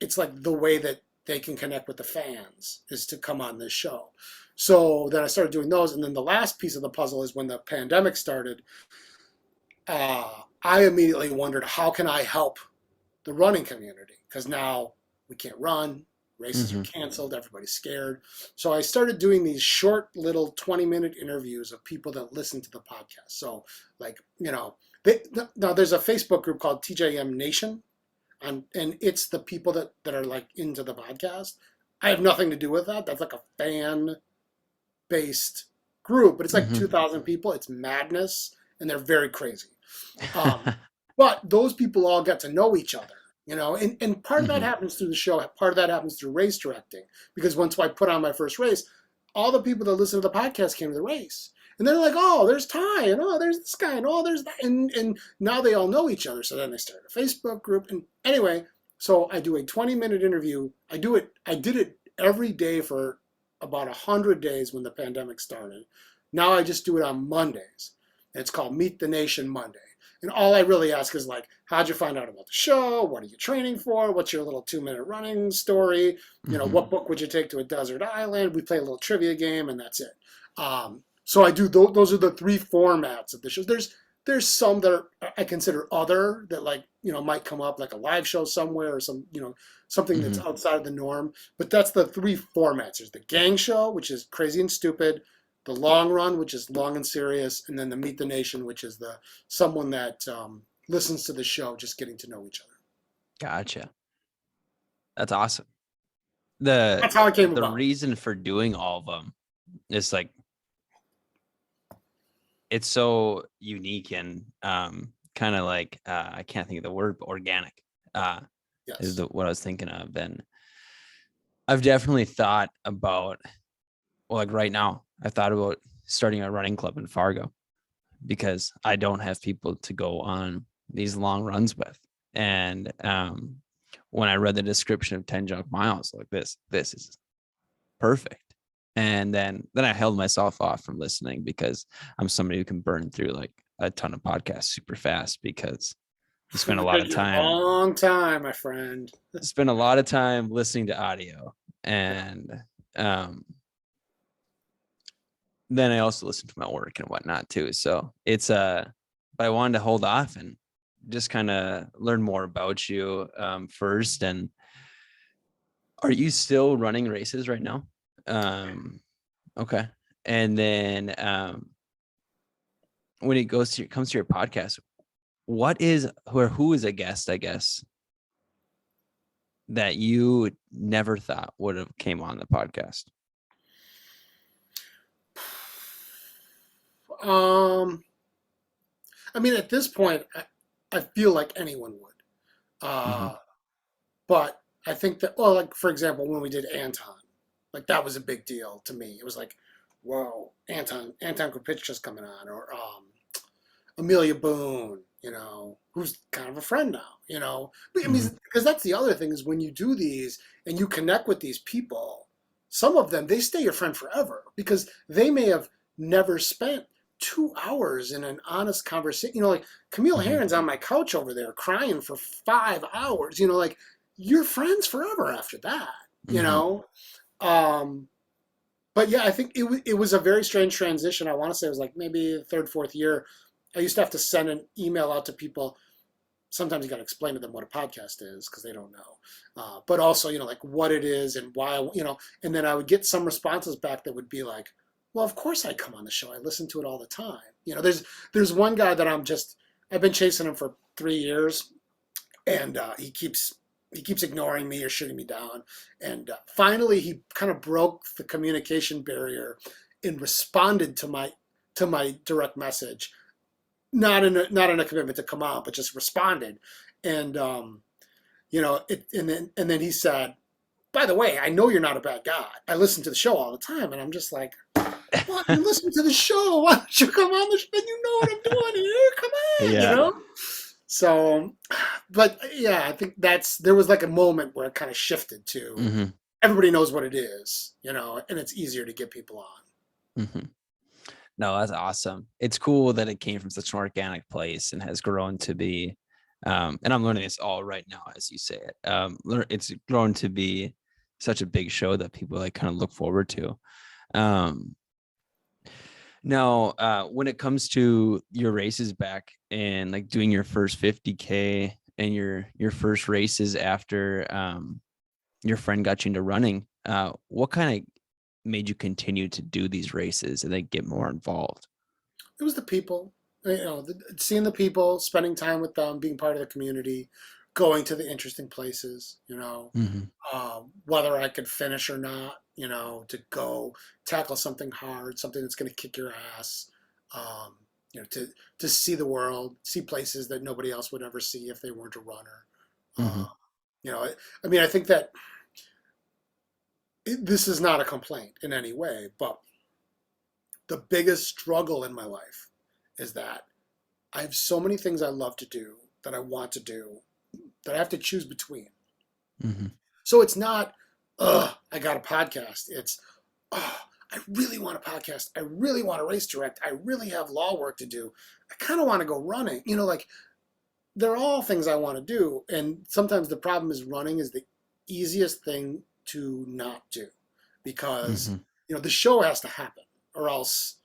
it's like the way that they can connect with the fans is to come on this show. So then I started doing those, and then the last piece of the puzzle is when the pandemic started. I immediately wondered, how can I help the running community? Because now we can't run, races are Hmm. canceled, everybody's scared. So I started doing these short little 20-minute interviews of people that listen to the podcast. So like, now there's a Facebook group called TJM Nation, and it's the people that are like into the podcast. I have nothing to do with that. That's like a fan based group, but it's like Hmm. 2,000 people. It's madness, and they're very crazy. Um, but those people all get to know each other, and part of that Hmm. happens through the show. Part of that happens through race directing, because once I put on my first race, all the people that listen to the podcast came to the race. And they're like, oh, there's Ty, and oh, there's this guy, and oh, there's that. And now they all know each other. So then they start a Facebook group. And anyway, so I do a 20-minute interview. I did it every day for about 100 days when the pandemic started. Now I just do it on Mondays. It's called Meet the Nation Monday. And all I really ask is like, how'd you find out about the show? What are you training for? What's your little 2-minute running story? Hmm. What book would you take to a desert island? We play a little trivia game, and that's it. So I do those are the three formats of the shows. There's some that I consider other that might come up like a live show somewhere or something that's Hmm. outside of the norm. But that's the three formats. There's the gang show, which is crazy and stupid, the long run, which is long and serious, and then the Meet the Nation, which is the someone that listens to the show, just getting to know each other. Gotcha. That's awesome. The That's how it came the about. reason for doing all of them is like it's so unique and kind of like I can't think of the word, but organic is Yes. what I was thinking of. And I've definitely thought about, well, like right now, I thought about starting a running club in Fargo because I don't have people to go on these long runs with. And when I read the description of 10 junk miles, like this is perfect. And then I held myself off from listening because I'm somebody who can burn through like a ton of podcasts super fast because you spend a lot Because of you're a time long time, my friend. listening to audio. And um then I also listen to my work and whatnot too. So it's but I wanted to hold off and just kind of learn more about you first. And are you still running races right now? Okay. And then when it comes to your podcast, what is or who is a guest, I guess, that you never thought would have came on the podcast? Um, I mean, at this point, I feel like anyone would. Mm-hmm. Uh, but I think that, well, like for example, when we did Anton, like that was a big deal to me. It was like, whoa, Anton Krupicka's coming on, or Amelia Boone, who's kind of a friend now, But, I mean, Mm-hmm. because that's the other thing is when you do these and you connect with these people, some of them, they stay your friend forever because they may have never spent 2 hours in an honest conversation. Like Camille Mm-hmm. Herron's on my couch over there crying for 5 hours, like you're friends forever after that, you Mm-hmm. know? Um, but yeah, I think it was a very strange transition. I want to say it was like maybe the third, fourth year. I used to have to send an email out to people. Sometimes you got to explain to them what a podcast is because they don't know. But also, like what it is and why, and then I would get some responses back that would be like, well, of course I come on the show. I listen to it all the time. There's one guy that I've been chasing him for 3 years, and he keeps ignoring me or shooting me down. And finally, he kind of broke the communication barrier and responded to my direct message, not in a commitment to come out, but just responded. And and then he said, "By the way, I know you're not a bad guy. I listen to the show all the time." And I'm just like, Well, you listen to the show. Why don't you come on the show? Then you know what I'm doing here. Come on, Yeah. So, but yeah, I think there was like a moment where it kind of shifted to Hmm. everybody knows what it is, and it's easier to get people on. Hmm. No, that's awesome. It's cool that it came from such an organic place and has grown to be, and I'm learning this all right now as you say it. It's grown to be such a big show that people like kind of look forward to. Um, Now, when it comes to your races back and like doing your first 50K and your first races after your friend got you into running, what kind of made you continue to do these races and then get more involved? It was the people, seeing the people, spending time with them, being part of the community, going to the interesting places, Hmm. whether I could finish or not, to go tackle something hard, something that's going to kick your ass, um, to see the world, see places that nobody else would ever see if they weren't a runner. Hmm. Uh, I mean, I think that this is not a complaint in any way, but the biggest struggle in my life is that I have so many things I love to do that I want to do that I have to choose between. Hmm. So it's not, I got a podcast. It's, I really want a podcast. I really want to race direct. I really have law work to do. I kind of want to go running. Like they're all things I want to do. And sometimes the problem is running is the easiest thing to not do because, Hmm. the show has to happen or else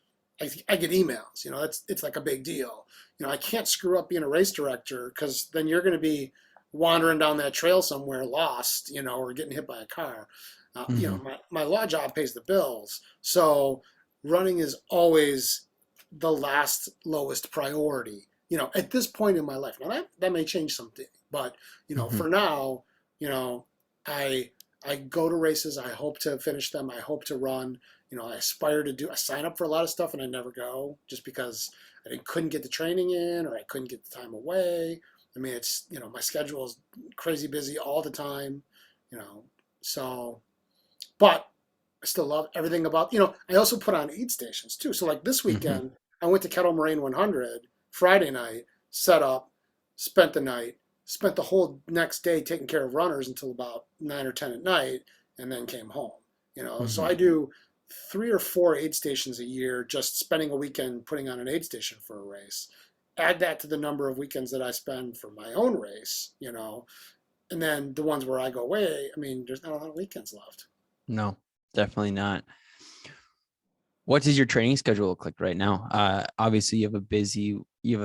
I get emails. It's like a big deal. I can't screw up being a race director because then you're going to be wandering down that trail somewhere lost, or getting hit by a car. Hmm. My law job pays the bills. So running is always the last lowest priority, at this point in my life. Now that may change someday, but Hmm. for now, you know, I I go to races. I hope to finish them. I hope to run. I aspire to do. I sign up for a lot of stuff and I never go just because couldn't get the training in or I couldn't get the time away. I mean, it's my schedule is crazy busy all the time. You know, so but I still love everything about. I also put on aid stations too. So like this Hmm. weekend, I went to Kettle Moraine 100 Friday night, set up, spent the night, spent the whole next day taking care of runners until about 9 or 10 at night, and then came home. So Hmm. I do 3 or 4 aid stations a year, just spending a weekend putting on an aid station for a race. Add that to the number of weekends that I spend for my own race, and then the ones where I go away. I mean, there's not a lot of weekends left. No, definitely not. What does your training schedule look like right now? Obviously, you have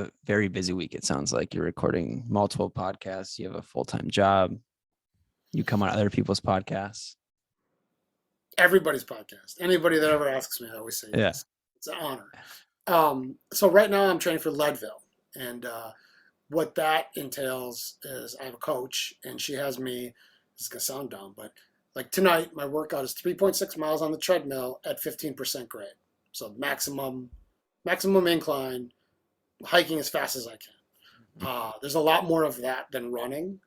a very busy week. It sounds like you're recording multiple podcasts. You have a full time job. You come on other people's podcasts. Everybody's podcast. Anybody that ever asks me, I always say Yeah. yes. It's an honor. So right now I'm training for Leadville, and what that entails is I have a coach, and she has me. This is gonna sound dumb, but like tonight, my workout is 3.6 miles on the treadmill at 15% grade, so maximum incline, hiking as fast as I can. There's a lot more of that than running,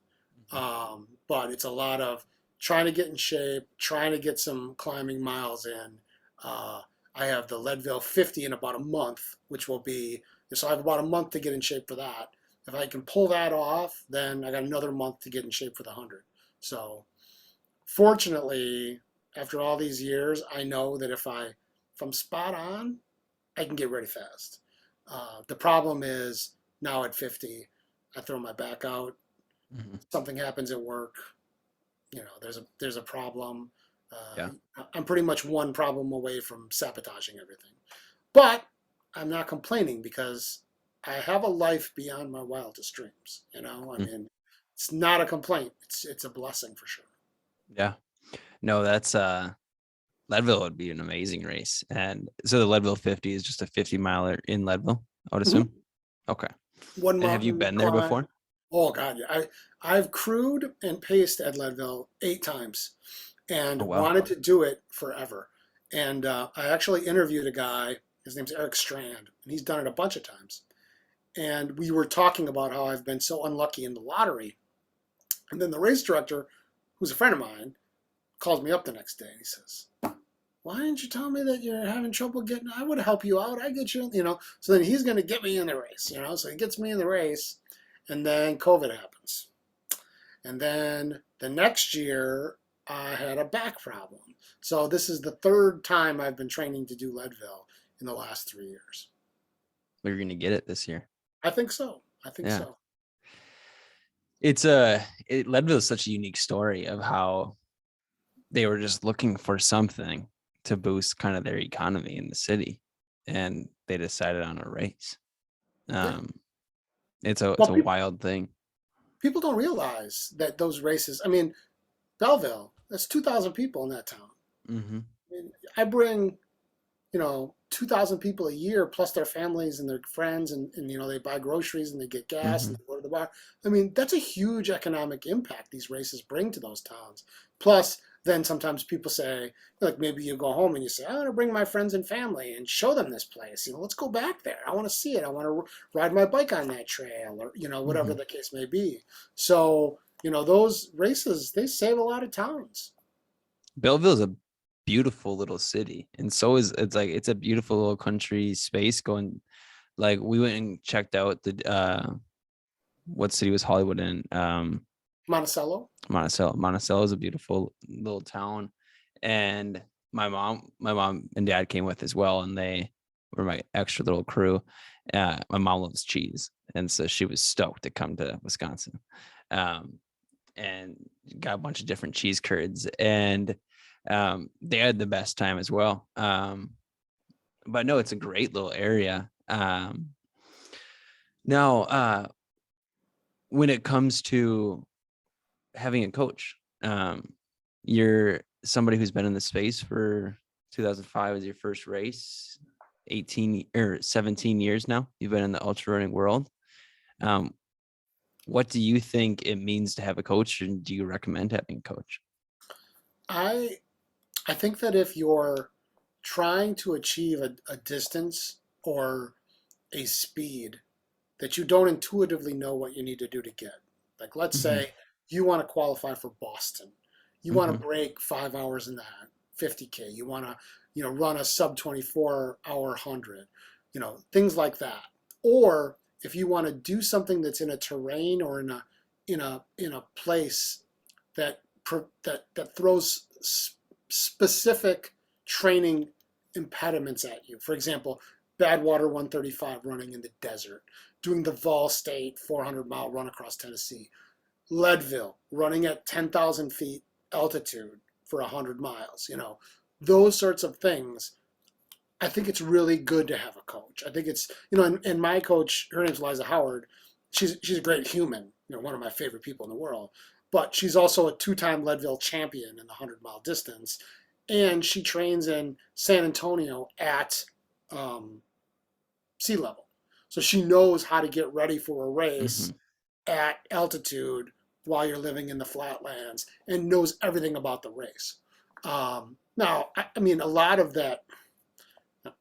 but it's a lot of trying to get in shape, trying to get some climbing miles in. Uh, I have the Leadville 50 in about a month, which will be so I have about a month to get in shape for that. If I can pull that off, then I got another month to get in shape for the 100. So fortunately, after all these years, I know that if I'm spot on, I can get ready fast. The problem is now at 50, I throw my back out. Hmm. Something happens at work. There's a problem. Yeah. I'm pretty much one problem away from sabotaging everything. But I'm not complaining because I have a life beyond my wildest dreams. I Mm. mean, it's not a complaint. It's a blessing for sure. Yeah. No, that's Leadville would be an amazing race. And so the Leadville 50 is just a 50 miler in Leadville, I would Mm-hmm. assume. Okay. One And have you mountain been there climb. before? Oh God, yeah. I've crewed and paced at Leadville 8 times, and Oh wow. wanted to do it forever. And I actually interviewed a guy. His name's Eric Strand, and he's done it a bunch of times. And we were talking about how I've been so unlucky in the lottery. And then the race director, who's a friend of mine, calls me up the next day and he says, why didn't you tell me that you're having trouble getting, I would help you out. I get you, you know. So then he's going to get me in the race, you know. So he gets me in the race, and then COVID happens. And then the next year, I had a back problem. So this is the third time I've been training to do Leadville in the last 3 years. We're gonna get it this year. I think so. I think Yeah. so. It's Leadville is such a unique story of how they were just looking for something to boost kind of their economy in the city, and they decided on a race. Yeah. Um, it's Well, a wild thing. people don't realize that those races, I mean, Belleville, that's 2,000 people in that town. Mm-hmm. I mean, I bring, 2,000 people a year plus their families and their friends, and they buy groceries and they get gas Mm-hmm. and they go to the bar. I mean, that's a huge economic impact these races bring to those towns. Plus, then sometimes people say, like maybe you go home and you say, I want to bring my friends and family and show them this place. Let's go back there. I want to see it. I want to ride my bike on that trail, or whatever Mm-hmm. the case may be. So, those races, they save a lot of towns. Belleville's a beautiful little city, and so is it's a beautiful little country space going. Like we went and checked out the what city was Hollywood in? Monticello. Monticello. Monticello is a beautiful little town, and my mom and dad came with as well, and they were my extra little crew. My mom loves cheese, and so she was stoked to come to Wisconsin, um, and got a bunch of different cheese curds, and they had the best time as well. But no, it's a great little area. Now, when it comes to having a coach, you're somebody who's been in the space for 2005 is your first race, 18 or 17 years now. You've been in the ultra running world. Um, what do you think it means to have a coach, and do you recommend having a coach? I I think that if you're trying to achieve a distance or a speed that you don't intuitively know what you need to do to get, like let's Mm-hmm. say you want to qualify for Boston, you want to Mm-hmm. break 5 hours in that 50K, you want to run a sub 24-hour 100, things like that. Or if you want to do something that's in a terrain or in a place that that throws specific training impediments at you. For example, Badwater 135 running in the desert, doing the Vol State 400-mile run across Tennessee, Leadville running at 10,000 feet altitude for 100 miles. Those sorts of things. I think it's really good to have a coach. I think it's, and my coach, her name's Liza Howard. She's a great human, one of my favorite people in the world. But she's also a two-time Leadville champion in the 100-mile distance, and she trains in San Antonio at um, sea level, so she knows how to get ready for a Mm-hmm. race at altitude while you're living in the flatlands, and knows everything about the race. Now, I mean, a lot of that,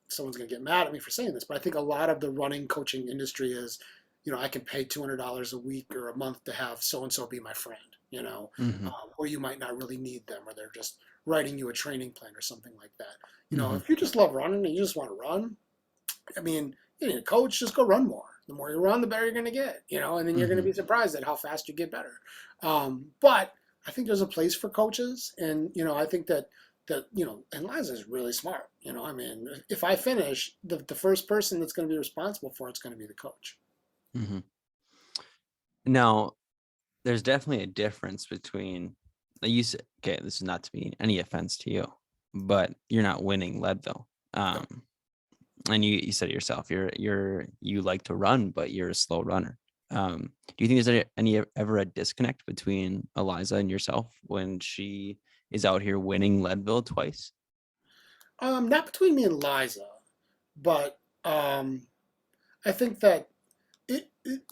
someone's going to get mad at me for saying this, but I think a lot of the running coaching industry is, I can pay $200 a week or a month to have so and so be my friend, Mm-hmm. or you might not really need them, or they're just writing you a training plan or something like that. Mm-hmm. If you just love running and you just want to run, I mean, you need a coach, just go run more. The more you run, the better you're going to get, and then you're going to Mm-hmm. be surprised at how fast you get better. But I think there's a place for coaches, and I think that and Liza's really smart. I mean, if I finish, the first person that's going to be responsible for it's going to be the coach. Mm-hmm. Now, there's definitely a difference between, like you said, okay, this is not to be any offense to you, but you're not winning Leadville. No. And you said it yourself, you like to run, but you're a slow runner. Do you think there's any ever a disconnect between Eliza and yourself when she is out here winning Leadville twice? Not between me and Liza, but I think that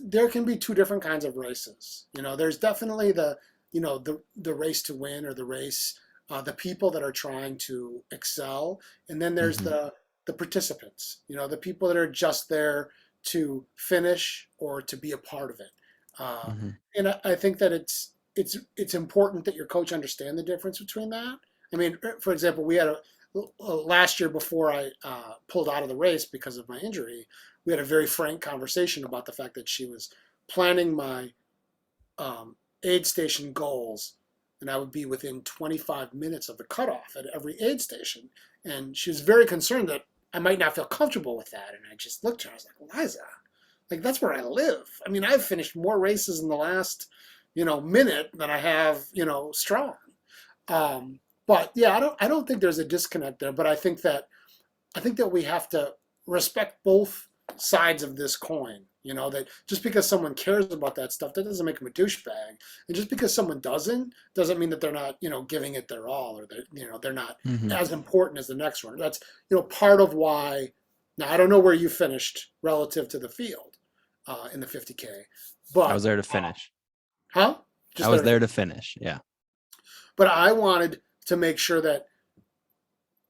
there can be two different kinds of races. There's definitely the race to win, or the race, the people that are trying to excel, and then there's Mm-hmm. the participants. The people that are just there to finish or to be a part of it. Uh, Mm-hmm. and I think that it's important that your coach understand the difference between that. I mean, for example, we had last year before I pulled out of the race because of my injury, we had a very frank conversation about the fact that she was planning my aid station goals, and I would be within 25 minutes of the cutoff at every aid station. And she was very concerned that I might not feel comfortable with that. And I just looked at her, I was like, Liza, like that's where I live. I mean, I've finished more races in the last, minute than I have, strong. But yeah, I don't think there's a disconnect there, but I think that we have to respect both sides of this coin. That just because someone cares about that stuff, that doesn't make them a douchebag. And just because someone doesn't mean that they're not, giving it their all, or they're not Hmm. as important as the next one. That's, part of why. Now, I don't know where you finished relative to the field in the 50K, I was but there to finish. huh? I Just was there. there to finish. Yeah. But I wanted to make sure that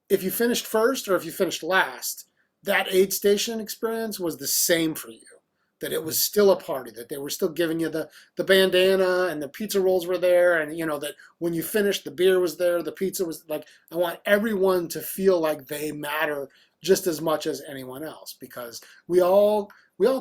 if you finished first or if you finished last, that aid station experience was the same for you. That it was still a party, that they were still giving you the bandana and the pizza rolls were there, and that when you finished, the beer was there, the pizza was like. I want everyone to feel like they matter just as much as anyone else, because we all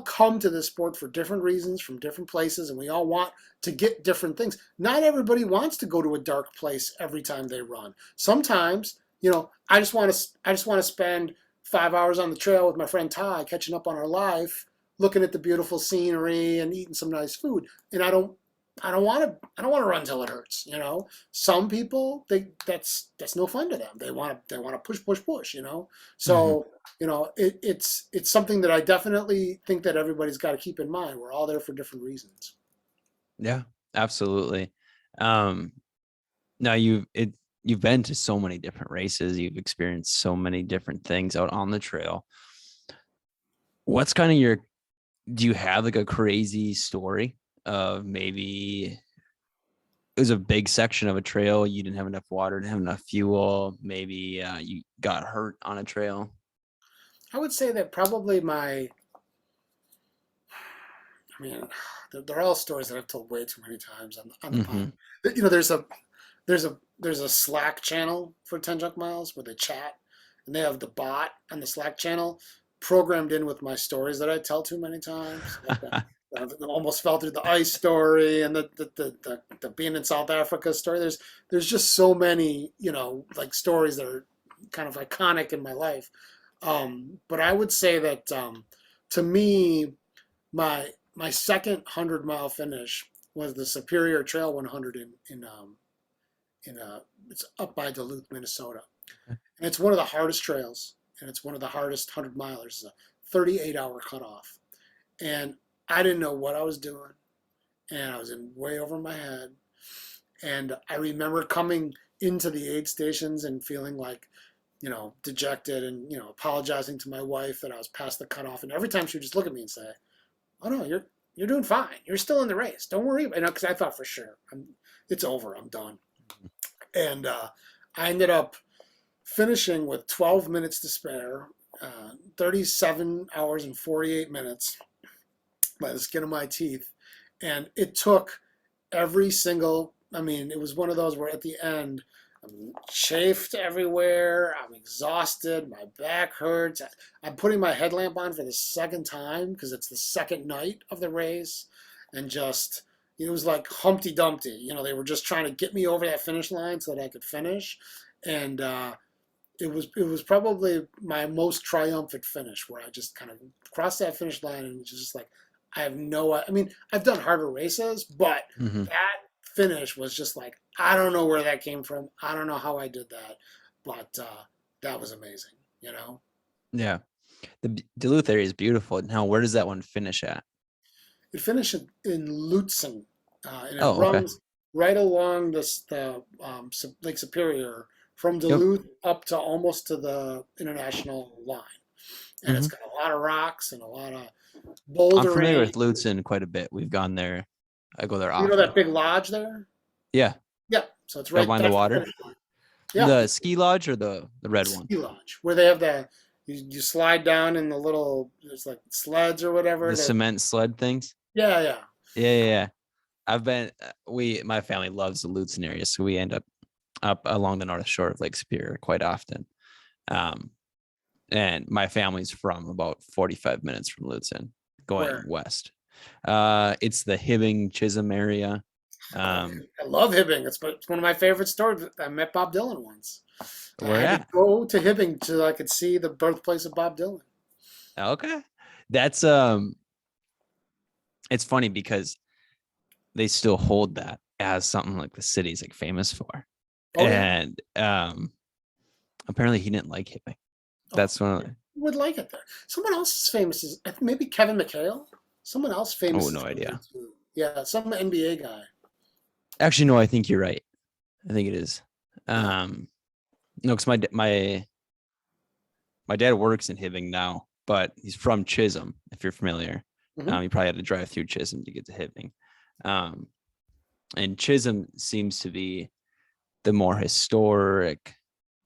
come to this sport for different reasons from different places, and we all want to get different things. Not everybody wants to go to a dark place every time they run. Sometimes, I just want to spend 5 hours on the trail with my friend Ty, catching up on our life, looking at the beautiful scenery and eating some nice food. And I don't want to run till it hurts. Some people, that's no fun to them. They want to push, push, push. Hmm. So it's something that I definitely think that everybody's got to keep in mind. We're all there for different reasons. Yeah, absolutely. Um, Now you've been to so many different races. You've experienced so many different things out on the trail. What's kind of your do you have like a crazy story of maybe it was a big section of a trail, you didn't have enough water, didn't have enough fuel, maybe you got hurt on a trail? I would say that probably I mean, they're all stories that I've told way too many times on the pod. Hmm. There's a Slack channel for 10 junk miles where they chat, and they have the bot on the Slack channel programmed in with my stories that I tell too many times, like the almost fell through the ice story, and the being in South Africa story. There's just so many like stories that are kind of iconic in my life. But I would say that to me, my second 100-mile finish was the Superior Trail 100 in it's up by Duluth, Minnesota, and it's one of the hardest trails, and it's one of the hardest 100 milers. It's a 38-hour cutoff, and I didn't know what I was doing, and I was in way over my head, and I remember coming into the aid stations and feeling like dejected, and apologizing to my wife that I was past the cutoff, and every time she would just look at me and say, "Oh no, you're doing fine. You're still in the race. Don't worry." Because I thought for sure, it's over. I'm done. And I ended up finishing with 12 minutes to spare, 37 hours and 48 minutes by the skin of my teeth. And it took every single, I mean, it was one of those where at the end, I'm chafed everywhere. I'm exhausted. My back hurts. I'm putting my headlamp on for the second time because it's the second night of the race. And just, it was like Humpty Dumpty. They were just trying to get me over that finish line so that I could finish. And it was probably my most triumphant finish, where I just kind of crossed that finish line, and it's just like I mean, I've done harder races, but Hmm. that finish was just like, I don't know where that came from. I don't know how I did that, but that was amazing. Yeah, the Duluth area is beautiful. Now, where does that one finish at? It finished in Lutzen, and it Oh, okay. runs right along the Lake Superior from Yep. Duluth up to almost to the international line. And it's Hmm. got a lot of rocks and a lot of I'm familiar bouldering. with Lutzen quite a bit. We've gone there. I go there You know often. that big lodge there? Yeah, Yeah. So it's right right. behind the That's the water. finish line. Yeah, The ski lodge or the red one? ski lodge where they have you slide down in the little, there's like sleds or whatever. The That cement sled things? Yeah, yeah. Yeah, yeah, yeah. I've been my family loves the Lutzen area, so we end up along the north shore of Lake Superior quite often. Um, and my family's from about 45 minutes from Lutzen, going Where? west. It's the Hibbing Chisholm area. Oh, Um, I love Hibbing. It's one of my favorite stores. I met Bob Dylan once. I where had to at? go to Hibbing so I could see the birthplace of Bob Dylan. Okay. That's it's funny because they still hold that as something like the city's like famous for. Oh yeah. And apparently he didn't like Hibbing. Oh, That's one of yeah. the, Would like it there. Someone else is famous is maybe Kevin McHale. Someone else oh, famous no is Hibbing idea. too. Yeah, some NBA guy. Actually, no, I think you're right. I think it is. Yeah. No, because my dad works in Hibbing now, but he's from Chisholm, if you're familiar. Hmm. You probably had to drive through Chisholm to get to Hibbing. Um, and Chisholm seems to be the more historic,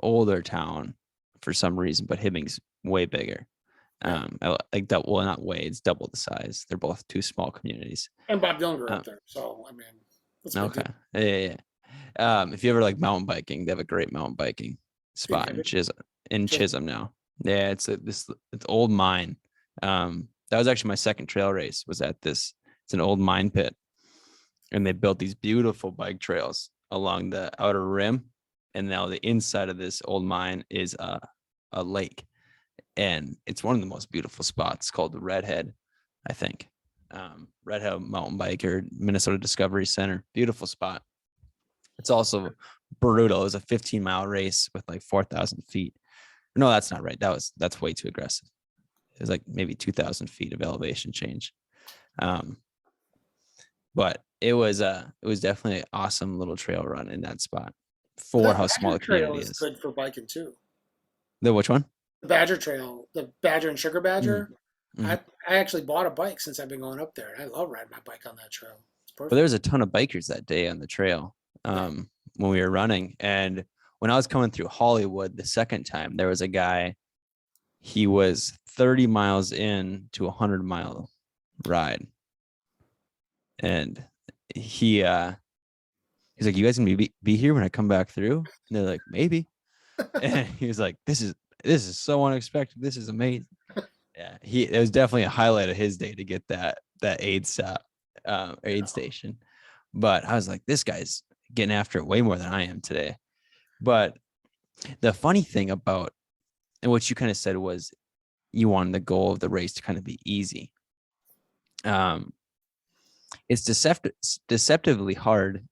older town for some reason, but Hibbing's way bigger. Yeah. Like that. Well, not way. It's double the size. They're both two small communities. And Bob Dylan grew Uh, up there, so I mean, that's a big okay. deal. Yeah, yeah, yeah. If you ever like mountain biking, they have a great mountain biking In spot in Hibbing, Chisholm. In just Chisholm now. Yeah, it's old mine. That was actually my second trail race. Was at this. It's an old mine pit, and they built these beautiful bike trails along the outer rim. And now the inside of this old mine is a lake, and it's one of the most beautiful spots called the Redhead, I think. Redhead Mountain Bike or Minnesota Discovery Center. Beautiful spot. It's also brutal. It was a 15-mile race with like 4,000 feet. No, that's not right. That's way too aggressive. It was like maybe 2,000 feet of elevation change. Um, but it was definitely an awesome little trail run in that spot for that how small Badger the Trail community is is. good for biking too. The which one? The Badger Trail, the Badger and Sugar Mm-hmm. Badger. Mm-hmm. I actually bought a bike since I've been going up there, and I love riding my bike on that trail. It's But there perfect. was a ton of bikers that day on the trail Yeah. when we were running. And when I was coming through Hollywood the second time, there was a guy. He was 30 miles in to a 100-mile ride, and he he's like, "You guys can be here when I come back through?" And they're like, "Maybe." And he was like, "This is so unexpected. This is amazing." Yeah, it was definitely a highlight of his day to get that aid stop, aid station. But I was like, this guy's getting after it way more than I am today. But the funny thing about and what you kind of said was you wanted the goal of the race to kind of be easy. Um, it's deceptively hard,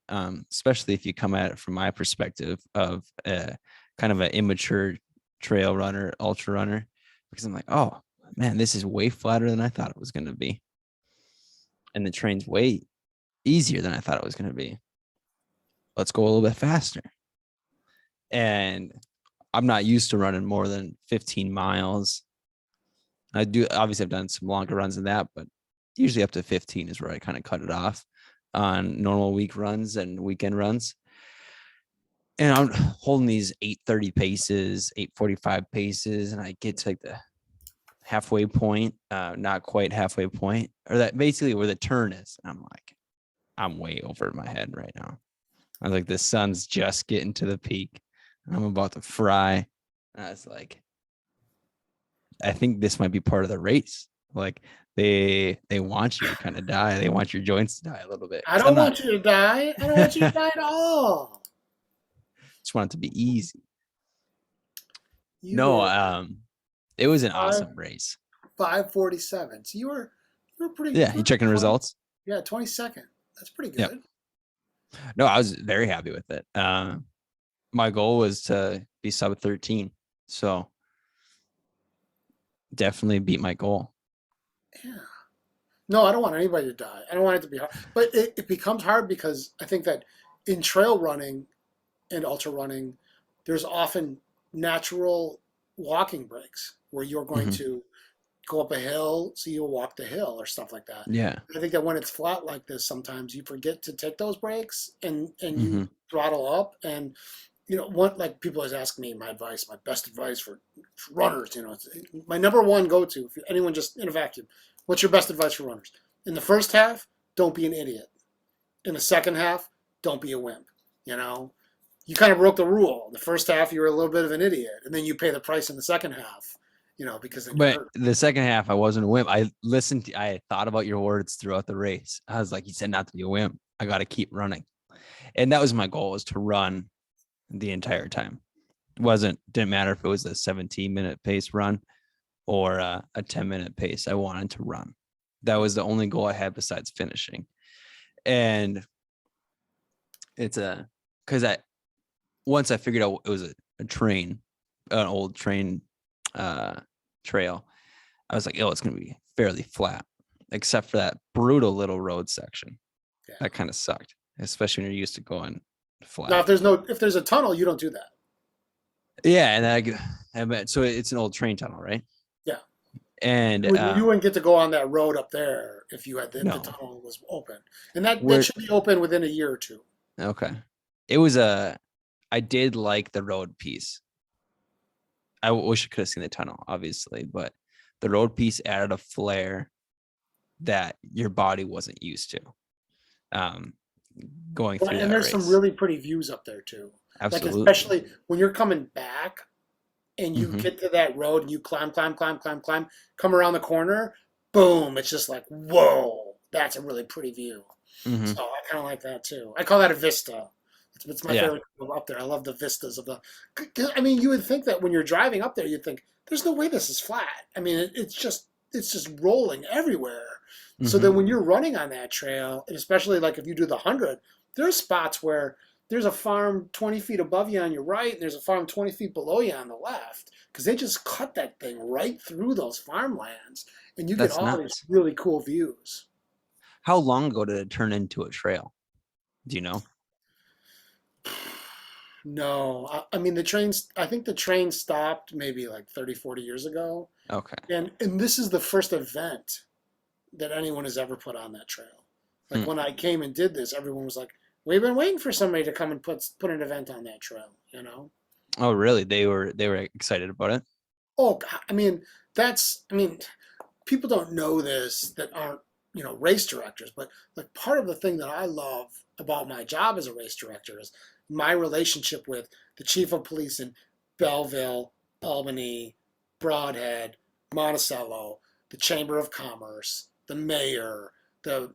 especially if you come at it from my perspective of kind of an immature trail runner, ultra runner, because I'm like, oh man, this is way flatter than I thought it was going to be, and the train's way easier than I thought it was going to be. Let's go a little bit faster. And I'm not used to running more than 15 miles. I do obviously I've done some longer runs than that, but usually up to 15 is where I kind of cut it off on normal week runs and weekend runs. And I'm holding these 8:30 paces, 8:45 paces, and I get to like the halfway point, not quite halfway point, or that basically where the turn is. And I'm like, I'm way over my head right now. I was like, the sun's just getting to the peak. I'm about to fry. And I was like, I think this might be part of the race. Like they want you to kind of die. They want your joints to die a little bit. I Cause I'm don't not want you to die. I don't want you to die at all. just want it to be easy. You No, were it was an five awesome race. 5:47. So you were pretty. Yeah, You you were checking the 20, results? yeah, 22nd. That's pretty Yep. good. No, I was very happy with it. My goal was to be sub 13. So definitely beat my goal. Yeah. No, I don't want anybody to die. I don't want it to be hard. But it becomes hard because I think that in trail running and ultra running, there's often natural walking breaks where you're going Mm-hmm. to go up a hill, so you'll walk the hill or stuff like that. Yeah. I think that when it's flat like this, sometimes you forget to take those breaks and Mm-hmm. you throttle up. And one like people always ask me my advice, my best advice for runners. It's my number one go to. If anyone just in a vacuum, what's your best advice for runners? In the first half, don't be an idiot. In the second half, don't be a wimp. You know, you kind of broke the rule. The first half, you were a little bit of an idiot, and then you pay the price in the second half, because then you're But hurt. the second half, I wasn't a wimp. I thought about your words throughout the race. I was like, you said not to be a wimp. I got to keep running. And that was my goal, was to run the entire time. Didn't matter if it was a 17-minute pace run or a 10-minute pace. I wanted to run. That was the only goal I had besides finishing. And because once I figured out it was a train, an old train trail, I was like, oh, it's going to be fairly flat, except for that brutal little road section. Yeah. That kind of sucked, especially when you're used to going flat. Now, if there's a tunnel, you don't do that. Yeah, and I bet so. It's an old train tunnel, right? Yeah. And You wouldn't get to go on that road up there if you had the no, tunnel was open, and that we're should be open within a year or two. okay. I did like the road piece. I wish I could have seen the tunnel, obviously, but the road piece added a flair that your body wasn't used to. Going through And that there's some race, really pretty views up there too. Like absolutely. especially when you're coming back and you Mhm. get to that road and you climb, come around the corner, boom! It's just like whoa, that's a really pretty view. Mhm. So I kind of like that too. I call that a vista. It's my Yeah, favorite up there. I love the vistas of the. I mean, you would think that when you're driving up there, you'd think there's no way this is flat. I mean, it's just rolling everywhere. So Mhm. then when you're running on that trail, and especially like if you do the 100, there's spots where there's a farm 20 feet above you on your right, and there's a farm 20 feet below you on the left, because they just cut that thing right through those farmlands, and you get That's all these nuts. really cool views. How long ago did it turn into a trail? Do you know? No, I mean the trains. I think the train stopped maybe like 30, 40 years ago, Okay. and this is the first event that anyone has ever put on that trail. Like Hmm. when I came and did this, everyone was like, "We've been waiting for somebody to come and put an event on that trail." Oh, really? They were excited about it. Oh, God, I mean I mean people don't know this that aren't race directors, but like part of the thing that I love about my job as a race director is my relationship with the chief of police in Belleville, Albany, Broadhead, Monticello, the Chamber of Commerce, the mayor, the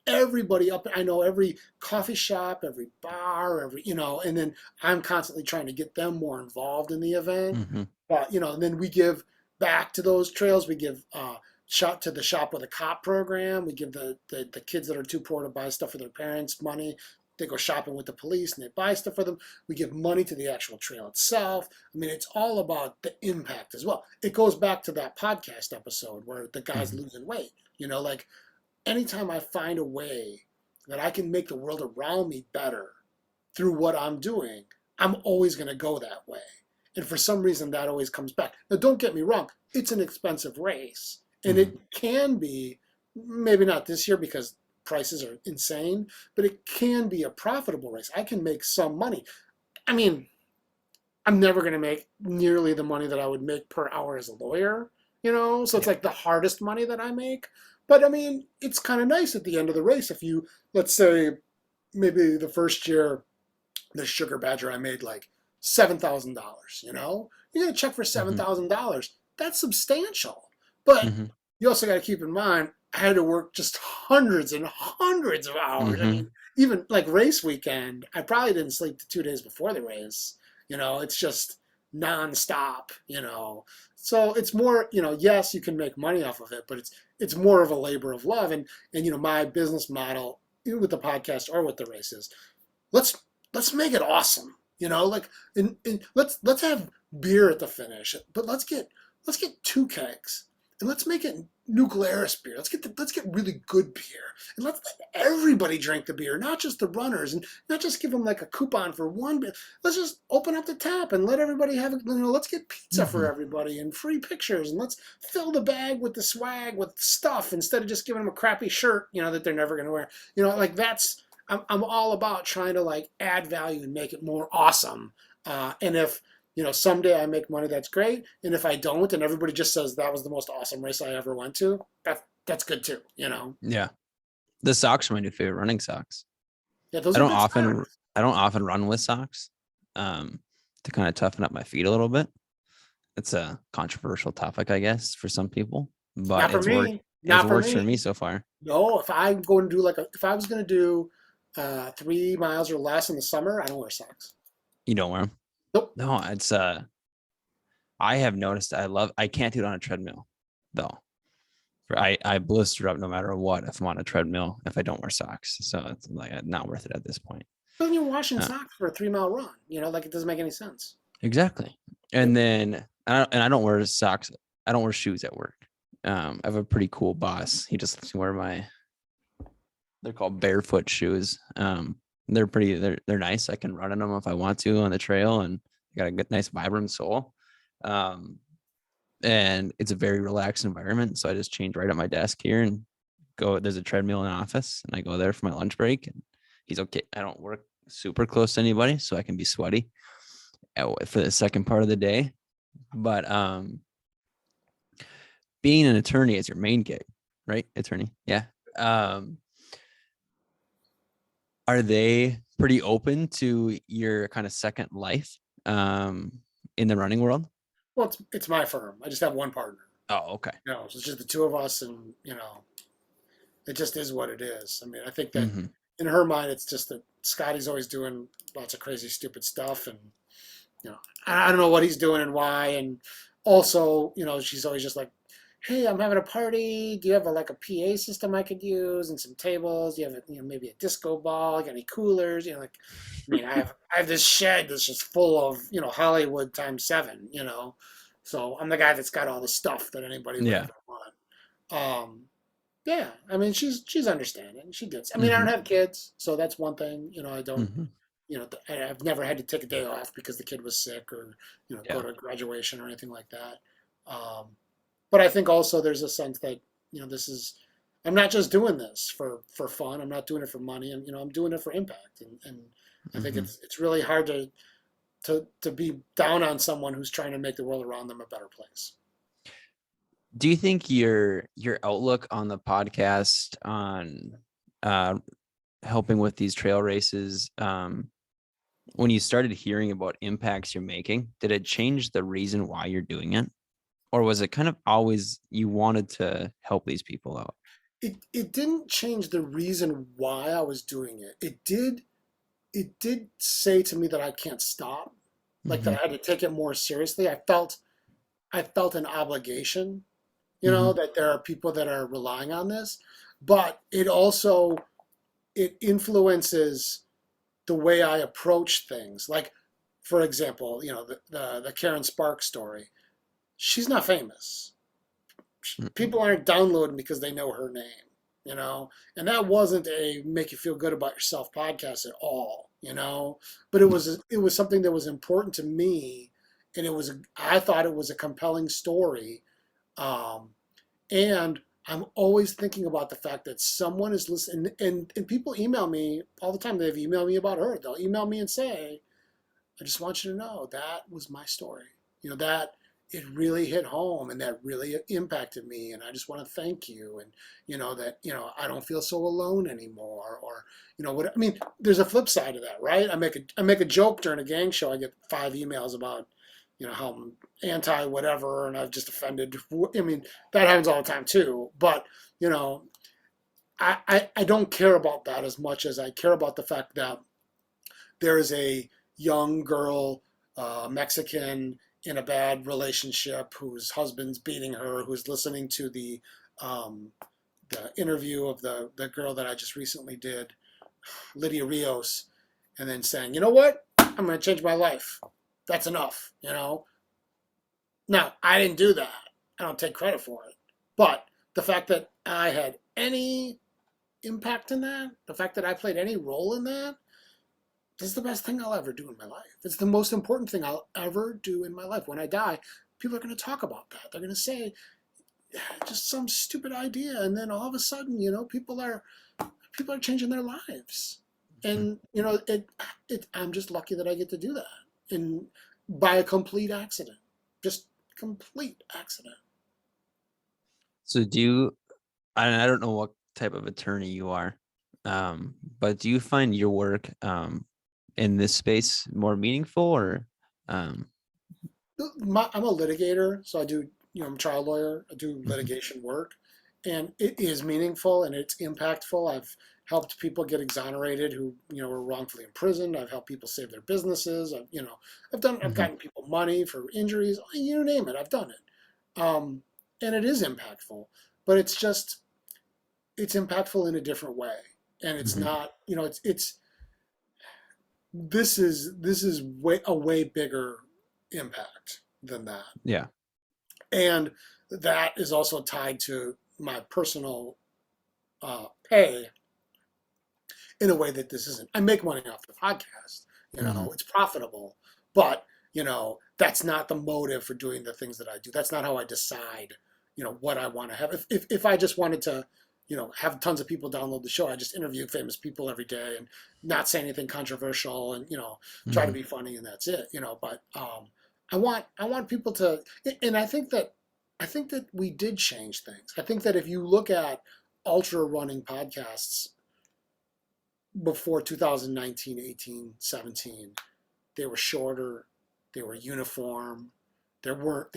everybody up. I know every coffee shop, every bar, and then I'm constantly trying to get them more involved in the event. Hmm. But and then we give back to those trails. We give shop to the shop with a cop program. We give the kids that are too poor to buy stuff for their parents money. They go shopping with the police and they buy stuff for them. We give money to the actual trail itself. I mean, it's all about the impact as well. It goes back to that podcast episode where the guy's Hmm. losing weight. Like anytime I find a way that I can make the world around me better through what I'm doing, I'm always going to go that way. And for some reason, that always comes back. Now, don't get me wrong, it's an expensive race. And Hmm. it can be, maybe not this year because prices are insane, but it can be a profitable race. I can make some money. I mean, I'm never going to make nearly the money that I would make per hour as a lawyer. So it's Yeah. like the hardest money that I make. But I mean, it's kind of nice at the end of the race if you, let's say, maybe the first year, the Sugar Badger, I made like $7,000. You get a check for Hmm. $7,000. That's substantial. But Hmm. you also got to keep in mind, I had to work just hundreds and hundreds of hours. I Hmm. mean, even like race weekend, I probably didn't sleep the 2 days before the race. It's just nonstop. So it's more, yes, you can make money off of it, but it's more of a labor of love. And my business model with the podcast or with the races, let's let's make it awesome. Like and let's have beer at the finish, but let's get 2 kegs and let's make it New Glarus beer. Let's get really good beer and let's let everybody drink the beer, not just the runners, and not just give them like a coupon for one beer. Let's just open up the tap and let everybody have it. Let's get pizza for Hmm. everybody and free pictures, and let's fill the bag with the swag with stuff instead of just giving them a crappy shirt, that they're never going to wear. Like that's I'm all about trying to like add value and make it more awesome. And if someday I make money, that's great. And if I don't, and everybody just says that was the most awesome race I ever went to, that's good too. Yeah. The socks are my new favorite running socks. Yeah, those I are don't good often socks. I don't often run with socks. to kind of toughen up my feet a little bit. It's a controversial topic, I guess, for some people, but Not for it's worked. me. It Not for works for me me. so far. No, if I'm going to do if I was going to do 3 miles or less in the summer, I don't wear socks. You don't wear them? Nope. No, it's I have noticed I can't do it on a treadmill though. I blister up no matter what if I'm on a treadmill if I don't wear socks. So it's like not worth it at this point. But then you're washing Uh, socks for a 3 mile run. Like it doesn't make any sense. exactly. Yep. And then I don't wear socks. I don't wear shoes at work. I have a pretty cool boss. He just lets me wear they're called barefoot shoes. They're nice. I can run in them if I want to on the trail, and got a good nice vibrant sole. Um, and it's a very relaxed environment. So I just change right at my desk here and go. There's a treadmill in the office, and I go there for my lunch break. And he's okay. I don't work super close to anybody, so I can be sweaty for the second part of the day. But being an attorney is your main gig, right? Attorney, yeah. Are they pretty open to your kind of second life in the running world? Well, it's my firm. I just have one partner. Oh, okay. So it's just the two of us, and it just is what it is. I mean, I think that Mm-hmm. in her mind, it's just that Scotty's always doing lots of crazy, stupid stuff, and you know, I don't know what he's doing and why. And also, she's always just like, "Hey, I'm having a party. Do you have like a PA system I could use and some tables? Do you have maybe a disco ball? You got any coolers? I mean, I have this shed that's just full of Hollywood times seven. So I'm the guy that's got all the stuff that anybody would Yeah. ever want. Um, yeah, I mean, she's understanding. She gets. I mean, I don't Mm-hmm. have kids, so that's one thing. I don't. Mm-hmm. I've never had to take a day off because the kid was sick or go Yeah. to graduation or anything like that. Um, but I think also there's a sense that this is. I'm not just doing this for fun. I'm not doing it for money, and I'm doing it for impact. And I think Mm-hmm. it's really hard to be down on someone who's trying to make the world around them a better place. Do you think your outlook on the podcast on uh, helping with these trail races, when you started hearing about impacts you're making, did it change the reason why you're doing it? Or was it kind of always you wanted to help these people out? It didn't change the reason why I was doing it. It did say to me that I can't stop, like that Mm-hmm. I had to take it more seriously. I felt an obligation, Mm-hmm. that there are people that are relying on this, but it influences the way I approach things. Like, for example, the Karen Sparks story. She's not famous. People aren't downloading because they know her name. And that wasn't a make you feel good about yourself podcast at all. But it was something that was important to me, and I thought it was a compelling story. um, and I'm always thinking about the fact that someone is listening, and people email me all the time. They've emailed me about her. They'll email me and say, I just want you to know that was my story. That it really hit home and that really impacted me. And I just want to thank you. And, that, I don't feel so alone anymore. Or, what, I mean, there's a flip side of that, right? I make a joke during a gang show. I get 5 emails about, how I'm anti whatever and I've just offended. I mean, that happens all the time too. But, you know, I don't care about that as much as I care about the fact that there is a young girl, Mexican, in a bad relationship whose husband's beating her, who's listening to the interview of the girl that I just recently did, Lydia Rios, and then saying, you know what? I'm going to change my life. That's enough. Now, I didn't do that. I don't take credit for it. But the fact that I had any impact in that, the fact that I played any role in that, this is the best thing I'll ever do in my life. It's the most important thing I'll ever do in my life. When I die, people are going to talk about that. They're going to say just some stupid idea, and then all of a sudden, people are changing their lives, and I'm just lucky that I get to do that, and by a complete accident, just complete accident. So I don't know what type of attorney you are, but do you find your work in this space more meaningful or um I'm a litigator, so I do, I'm a trial lawyer. I do mhm, litigation work, and it is meaningful and it's impactful. I've helped people get exonerated who, were wrongfully imprisoned. I've helped people save their businesses. I've mhm, gotten people money for injuries. You name it, I've done it. And it is impactful, but it's impactful in a different way, and it's mhm. not, it's this is way bigger impact than that. Yeah. And that is also tied to my personal pay in a way that this isn't. I make money off the podcast, Mhm, it's profitable, but that's not the motive for doing the things that I do. That's not how I decide, what I want to have. If I just wanted to, have tons of people download the show, I just interview famous people every day and not say anything controversial and try to mhm. be funny and that's it. But I want people to, and I think that we did change things. I think that if you look at ultra running podcasts before 2019, 18, 17, they were shorter, they were uniform, they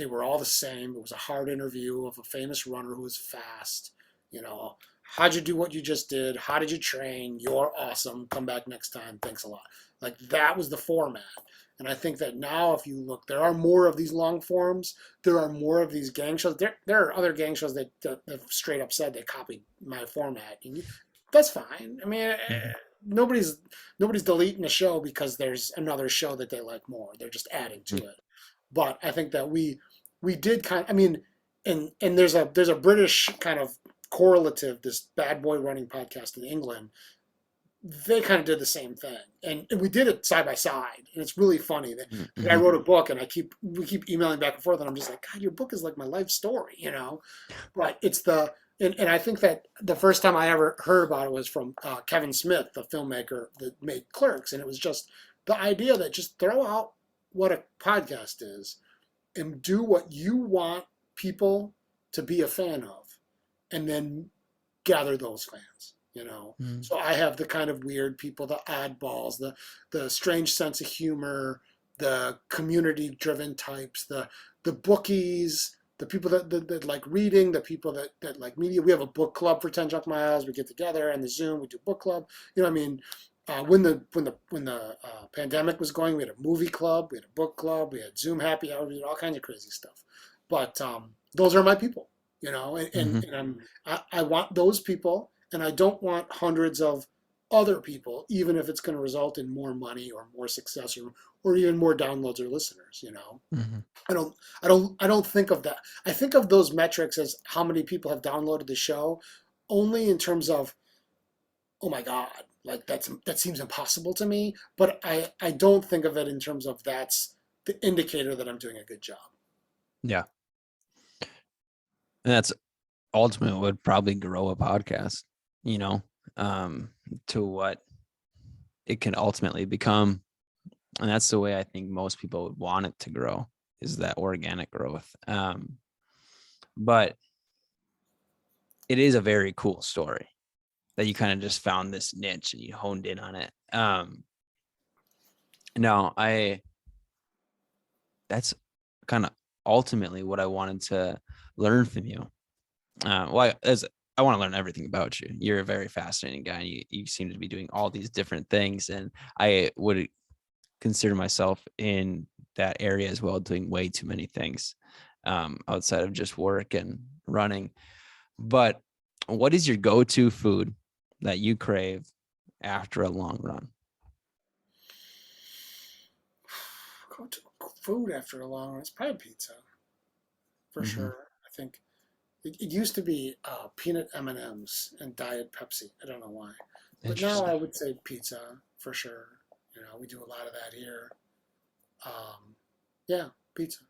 were all the same. It was a hard interview of a famous runner who was fast. You know, how'd you do what you just did? How did you train? You're awesome. Come back next time. Thanks a lot. Like that was the format. And I think that now, if you look, there are more of these long forms. There are more of these gang shows. There are other gang shows that straight up said they copied my format, and that's fine. I mean, Mhm. nobody's nobody's deleting a show because there's another show that they like more. They're just adding to Mm. it. But I think that we did I mean, and there's a British kind of correlative, this Bad Boy Running podcast in England. They kind of did the same thing, and we did it side by side, and it's really funny that I Mhm. wrote a book, and we keep emailing back and forth, and I'm just like, God, your book is like my life story, But it's and I think that the first time I ever heard about it was from Kevin Smith, the filmmaker that made Clerks, and it was just the idea that just throw out what a podcast is and do what you want people to be a fan of, and then gather those fans. Mhm. So I have the kind of weird people, the oddballs, the strange sense of humor, the community driven types, the bookies, the people that like reading, the people that like media. We have a book club for 10 Junk Miles. We get together on the Zoom, we do book club. I mean, when the pandemic was going, we had a movie club, we had a book club, we had Zoom happy hour, we did all kinds of crazy stuff. But those are my people, Mhm. and I want those people, and I don't want hundreds of other people, even if it's going to result in more money or more success or even more downloads or listeners. Mhm. I don't, I don't think of that. I think of those metrics as how many people have downloaded the show, only in terms of, oh my God, like that seems impossible to me. But I don't think of it in terms of that's the indicator that I'm doing a good job. Yeah. And that's ultimately what would probably grow a podcast, you know, um, to what it can ultimately become. And that's the way I think most people would want it to grow is that organic growth. But it is a very cool story that you kind of just found this niche and you honed in on it. No, that's kind of ultimately what I wanted to learn from you. As I want to learn everything about you. You're a very fascinating guy. And you seem to be doing all these different things, and I would consider myself in that area as well, doing way too many things outside of just work and running. But what is your go-to food that you crave after a long run? Go to food after a long run. It's probably pizza for Hmm. sure. I think it used to be peanut M&Ms and Diet Pepsi. I don't know why, but now I Interesting. would say pizza for sure. We do a lot of that here. Yeah, pizza.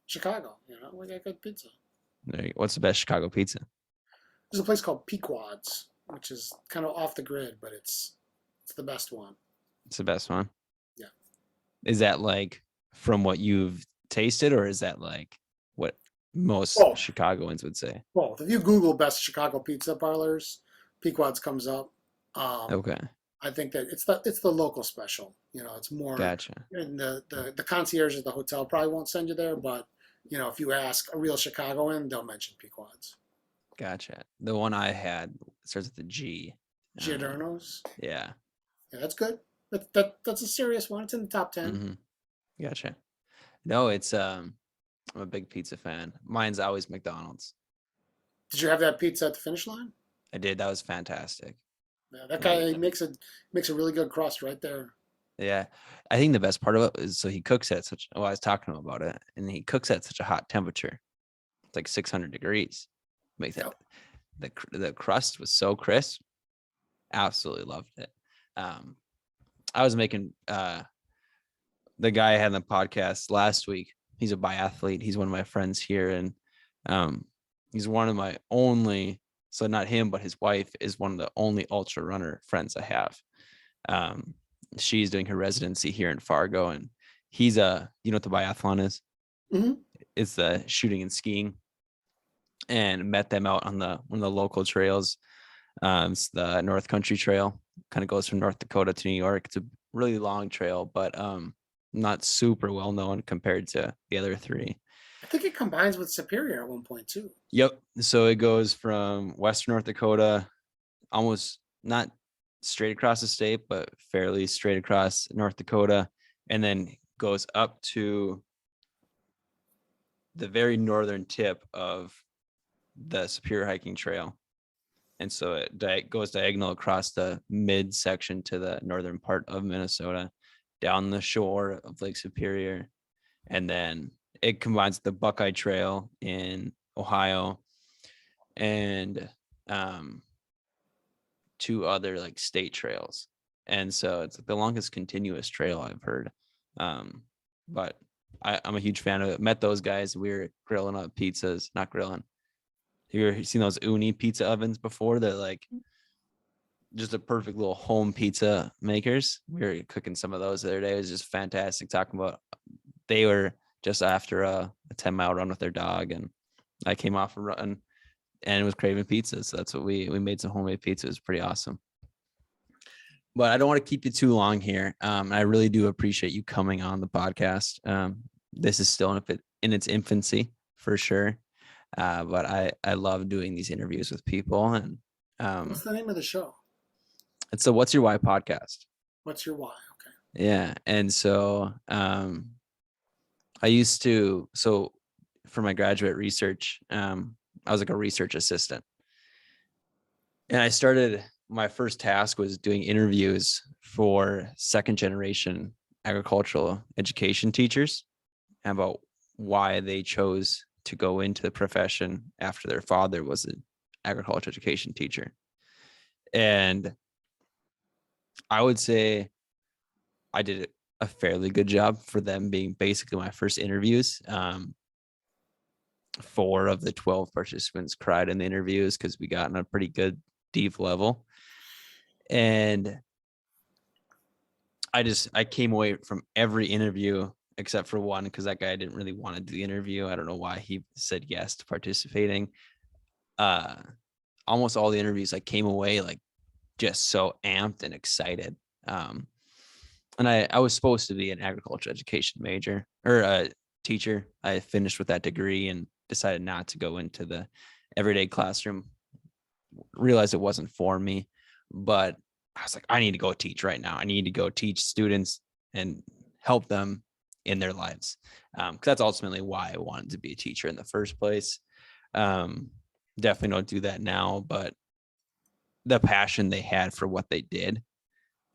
Chicago, we got good pizza. What's the best Chicago pizza? There's a place called Pequod's, which is kind of off the grid, but it's the best one. It's the best one. Yeah. Is that like from what you've tasted, or is that like what most Both. Chicagoans would say? Both. If you Google best Chicago pizza parlors, Pequod's comes up. Um, Okay. I think that it's the local special. It's more, Gotcha. and the concierge at the hotel probably won't send you there, but if you ask a real Chicagoan, they'll mention Pequod's. Gotcha. The one I had starts with the G. Uh, Giordano's. yeah. Yeah, that's good. That's a serious one. It's in the top 10. hmm Gotcha. No, it's I'm a big pizza fan. Mine's always McDonald's. Did you have that pizza at the finish line? I did. That was fantastic. Yeah, that Like, guy makes a really good crust right there. yeah. I think the best part of it is so he cooks at such well, I was talking to him about it, and he cooks at such a hot temperature. It's like 600 degrees. Makes it Yep. the crust was so crisp. Absolutely loved it. Um, I was making the guy I had on the podcast last week. He's a biathlete. He's one of my friends here, and um, he's one of my only. So not him, but his wife is one of the only ultra runner friends I have. Um, she's doing her residency here in Fargo, and he's you know what the biathlon is? Hmm. It's the shooting and skiing, and met them out on the one of the local trails. It's the North Country Trail, kind of goes from North Dakota to New York. It's a really long trail, but not super well known compared to the other three. I think it combines with Superior at one point too. Yep. So it goes from Western North Dakota, almost not straight across the state, but fairly straight across North Dakota, and then goes up to the very northern tip of the Superior Hiking Trail. And so it goes diagonal across the mid section to the northern part of Minnesota, down the shore of Lake Superior. And then it combines the Buckeye Trail in Ohio and um, two other like state trails. And so it's like the longest continuous trail I've heard. Um, but I'm a huge fan of it. Met those guys. We were grilling up pizzas, not grilling. You ever seen those uni pizza ovens before? They're like just a perfect little home pizza makers. We were cooking some of those the other day. It was just fantastic talking about they were just after a 10-mile run with their dog, and I came off a run and was craving pizza. So that's what we made some homemade pizza. It was pretty awesome. But I don't want to keep you too long here. I really do appreciate you coming on the podcast. This is still in its infancy for sure. But I love doing these interviews with people, and What's the name of the show? it's a What's Your Why podcast. What's your why? Okay. Yeah. And so I used to, so for my graduate research, I was like a research assistant. And I started, my first task was doing interviews for second generation agricultural education teachers about why they chose to go into the profession after their father was an agricultural education teacher. And I would say I did a fairly good job for them being basically my first interviews. 4 of the 12 participants cried in the interviews because we got on a pretty good deep level. And I came away from every interview except for one because that guy didn't really want to do the interview. I don't know why he said yes to participating. Almost all the interviews I came away like just so amped and excited. And I was supposed to be an agriculture education major or a teacher. I finished with that degree and decided not to go into the everyday classroom. Realized it wasn't for me, but I was like, I need to go teach right now. I need to go teach students and help them in their lives. Because that's ultimately why I wanted to be a teacher in the first place. Definitely don't do that now, but the passion they had for what they did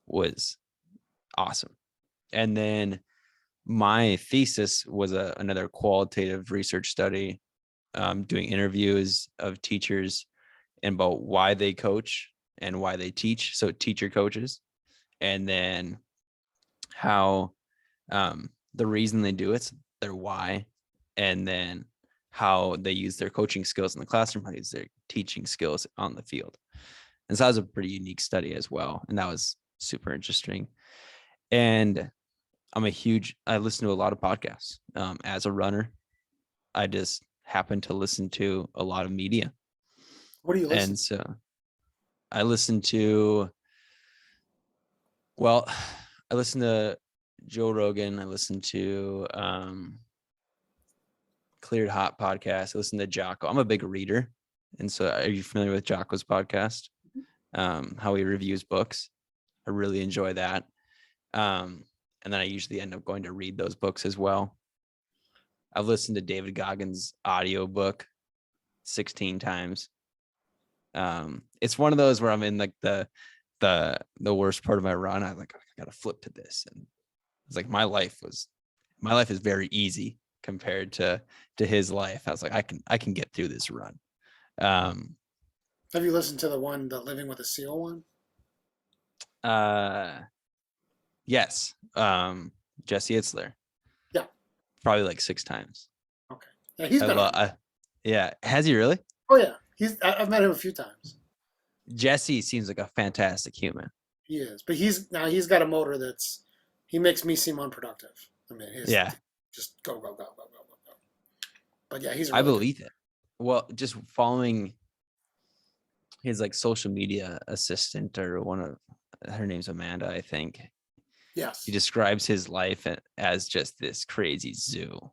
was awesome. And then my thesis was another qualitative research study, doing interviews of teachers and about why they coach and why they teach. So teacher coaches, and then how the reason they do it's their why, and then how they use their coaching skills in the classroom, how they use their teaching skills on the field. And so that was a pretty unique study as well. And that was super interesting. And I listen to a lot of podcasts. As a runner, I just happen to listen to a lot of media. What do you listen And so I listen to Well, I listen to Joe Rogan. I listen to Cleared Hot podcast. I listen to Jocko. I'm a big reader. And so are you familiar with Jocko's podcast? How he reviews books. I really enjoy that. And then I usually end up going to read those books as well. I've listened to David Goggins' audiobook 16 times. It's one of those where I'm in like the worst part of my run. I gotta flip to this. And it's like my life is very easy compared to his life. I was like, I can get through this run. Have you listened to the Living with a Seal one? Uh yes. Jesse Itzler, Yeah. probably like 6 times. Okay. Yeah, he's I been on. love yeah. Has he really? Oh yeah, I've met him a few times. Jesse seems like a fantastic human. He is, but he's got a motor he makes me seem unproductive. I mean, his Yeah, just go go go go go go go. But yeah, he's a I really good. believe it. Well, just following his like social media assistant, or one of her name's Amanda, I think. He Yes. describes his life as just this crazy zoo.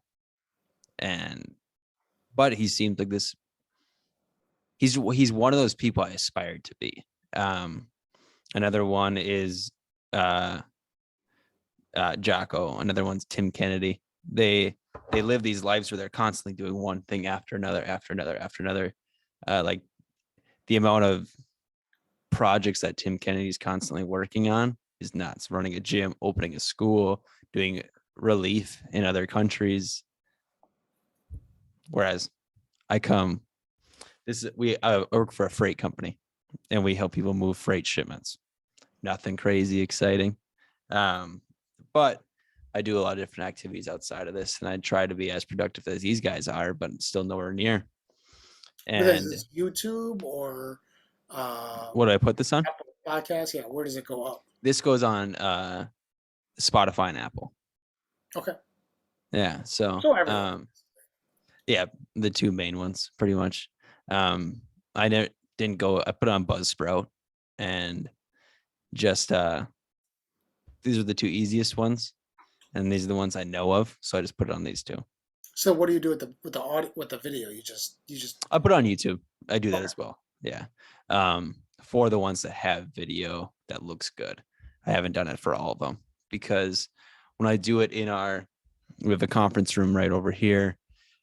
But he seems like this. He's one of those people I aspired to be. Another one is Jocko. Another one's Tim Kennedy. They live these lives where they're constantly doing one thing after another, after another, after another. Like the amount of projects that Tim Kennedy's constantly working on is nuts. Running a gym, opening a school, doing relief in other countries. Whereas I work for a freight company, and we help people move freight shipments. Nothing crazy exciting. But I do a lot of different activities outside of this, and I try to be as productive as these guys are, but still nowhere near. But is And this YouTube or uh, what do I put this on? Apple Podcast? Yeah, where does it go up? This goes on Spotify and Apple. Okay, Yeah. So so everywhere. yeah, the two main ones pretty much. I didn't go, I put it on Buzzsprout, and just these are the two easiest ones, and these are the ones I know of. So I just put it on these two. So what do you do with the audio with the video? You just I put it on YouTube. I do that okay. as well. Yeah. For the ones that have video that looks good. I haven't done it for all of them, because when I do it we have a conference room right over here,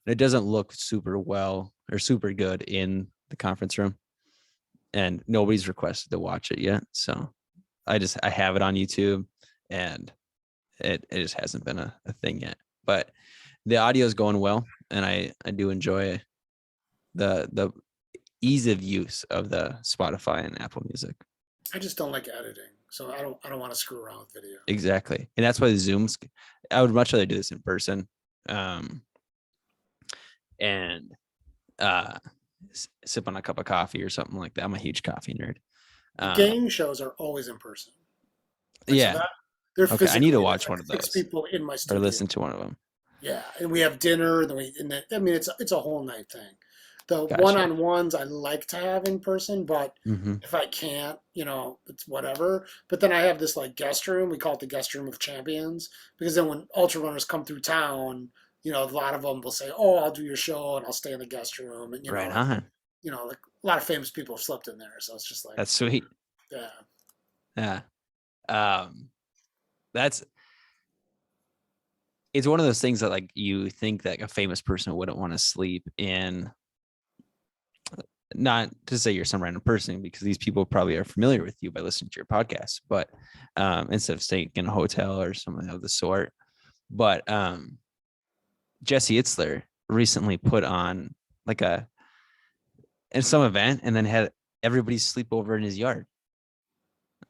and it doesn't look super well or super good in the conference room, and nobody's requested to watch it yet. So I have it on YouTube, and it just hasn't been a thing yet. But the audio is going well, and I do enjoy the ease of use of the Spotify and Apple Music. I just don't like editing, so I don't want to screw around with video. Exactly. And that's why the Zooms, I would much rather do this in person. And sip on a cup of coffee or something like that. I'm a huge coffee nerd. The game shows are always in person. Like so Yeah. that they're Okay. I need to physically there's watch like one of 6 those, people in my or studio. listen to one of them. Yeah, and we have dinner. I mean, it's a whole night thing. The Gotcha. one-on-ones I like to have in person, but Mm-hmm. if I can't, it's whatever. But then I have this like guest room. We call it the guest room of champions because then when ultra runners come through town, a lot of them will say, "Oh, I'll do your show and I'll stay in the guest room." And Right on. like a lot of famous people have slept in there, so it's just like, That's sweet. yeah, Yeah. That's It's one of those things that like you think that a famous person wouldn't want to sleep in. Not to say you're some random person, because these people probably are familiar with you by listening to your podcast, but instead of staying in a hotel or something of the sort. But Jesse Itzler recently put on like in some event, and then had everybody sleep over in his yard.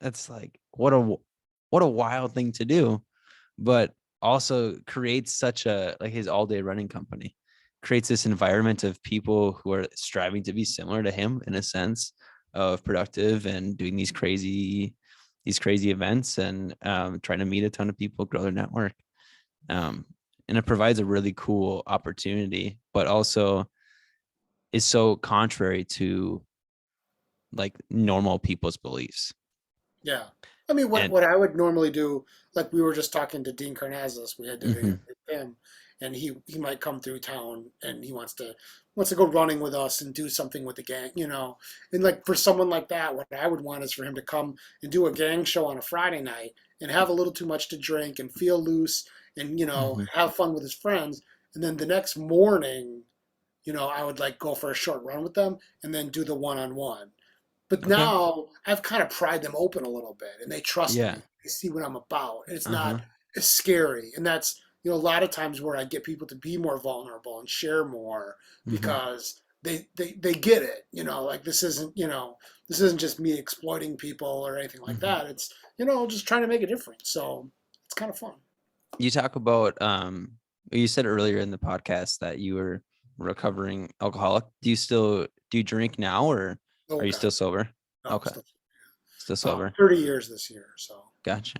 That's like what a wild thing to do, but also creates such a, like, his all day running company creates this environment of people who are striving to be similar to him in a sense of productive and doing these crazy events, and trying to meet a ton of people, grow their network. And it provides a really cool opportunity, but also is so contrary to like normal people's beliefs. yeah. I mean, And what I would normally do, like we were just talking to Dean Carnazes, we had to mhm, with him, and he might come through town and he wants to go running with us and do something with the gang, you know. And like for someone like that, what I would want is for him to come and do a gang show on a Friday night and have a little too much to drink and feel loose and mhm. have fun with his friends, and then the next morning, I would like go for a short run with them and then do the one-on-one. But Okay. now I've kind of pried them open a little bit and they trust Yeah. me. They see what I'm about. And it's not Uh-huh. as scary. And that's, a lot of times where I get people to be more vulnerable and share more Hmm. because they get it. Like this isn't just me exploiting people or anything like Hmm. that. It's, just trying to make a difference. So it's kind of fun. You talk about you said earlier in the podcast that you were recovering alcoholic. Do you drink now, or Oh are you God, still sober? no, Okay. still Still sober. 30 years this year. So Gotcha.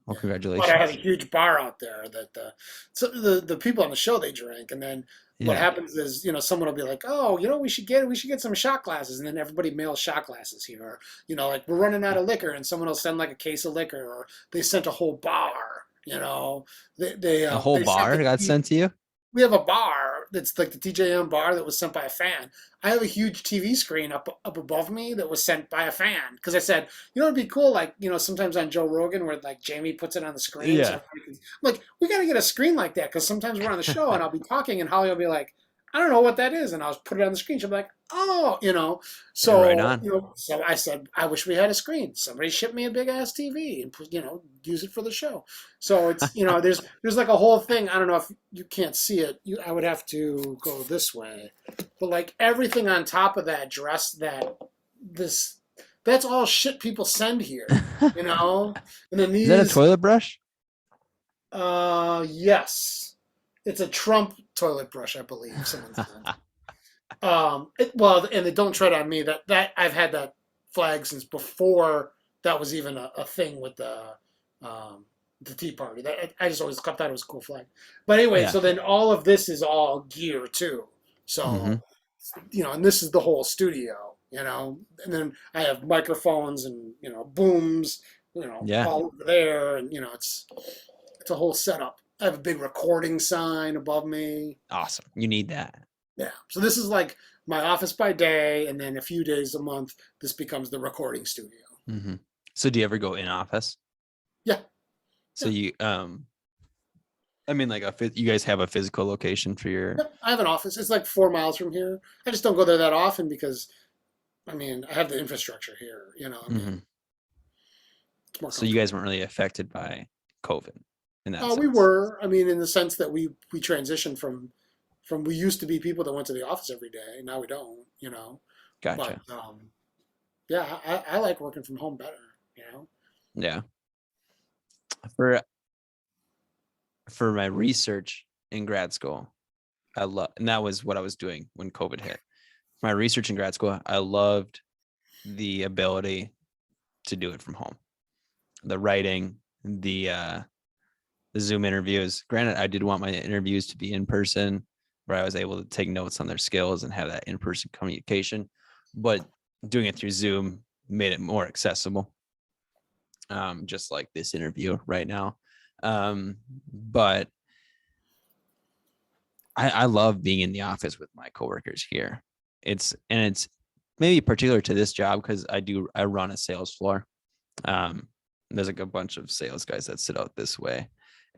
Well, yeah, but I have a congratulations. huge bar out there that so the people on the show they drink, and then what Yeah. happens is someone will be like, oh, we should get some shot glasses, and then everybody mails shot glasses here, or like we're running out of liquor, and someone will send like a case of liquor, or they sent a whole bar, they they A uh, whole they sent bar got the sent to you? we have a bar that's like the TJM bar that was sent by a fan. I have a huge TV screen up above me that was sent by a fan because I said, it'd be cool, like sometimes on Joe Rogan where like Jamie puts it on the screen, so Yeah. everybody can, I'm like we got to get a screen like that because sometimes we're on the show and I'll be talking and Holly will be like, I don't know what that is, and I'll put it on the screen. She'll be like, oh, Right so on. so I said I wish we had a screen. Somebody ship me a big ass TV and use it for the show. So it's there's like a whole thing. I don't know if you can't see it. I would have to go this way, but like everything on top of that dress this that's all shit people send here, and then Is that a these toilet brush? yes, it's a Trump toilet brush, I believe someone sent. Well, and they don't tread on me. That I've had that flag since before that was even a thing with the Tea Party. That I just always thought it was a cool flag. But anyway, Yeah. so then all of this is all gear too. Hmm. So and this is the whole studio. And then I have microphones and booms, Yeah. all over there, and it's a whole setup. I have a big recording sign above me. Awesome. You need that. Yeah. So this is like my office by day, and then a few days a month, this becomes the recording studio. Hmm. So do you ever go in office? Yeah. So Yeah. you I mean, like you guys have a physical location for your. Yep. I have an office. It's like 4 miles from here. I just don't go there that often because, I mean, I have the infrastructure here. I mean, Hmm. it's more So you comfortable. guys weren't really affected by COVID in that We sense. were. I mean, in the sense that we transitioned from we used to be people that went to the office every day. Now we don't. But Gotcha. yeah, I like working from home better. Yeah. For for my research in grad school, I love, and that was what I was doing when COVID hit. My research in grad school, I loved the ability to do it from home. The writing, the Zoom interviews. Granted, I did want my interviews to be in person, where I was able to take notes on their skills and have that in-person communication. But doing it through Zoom made it more accessible, just like this interview right now. But I love being in the office with my coworkers here. It's maybe particular to this job because I run a sales floor. Um, there's like a bunch of sales guys that sit out this way,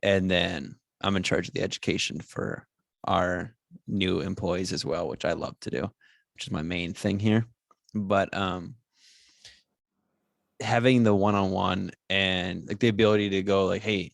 and then I'm in charge of the education for our new employees as well, which I love to do, which is my main thing here. But having the one-on-one and like the ability to go like, hey,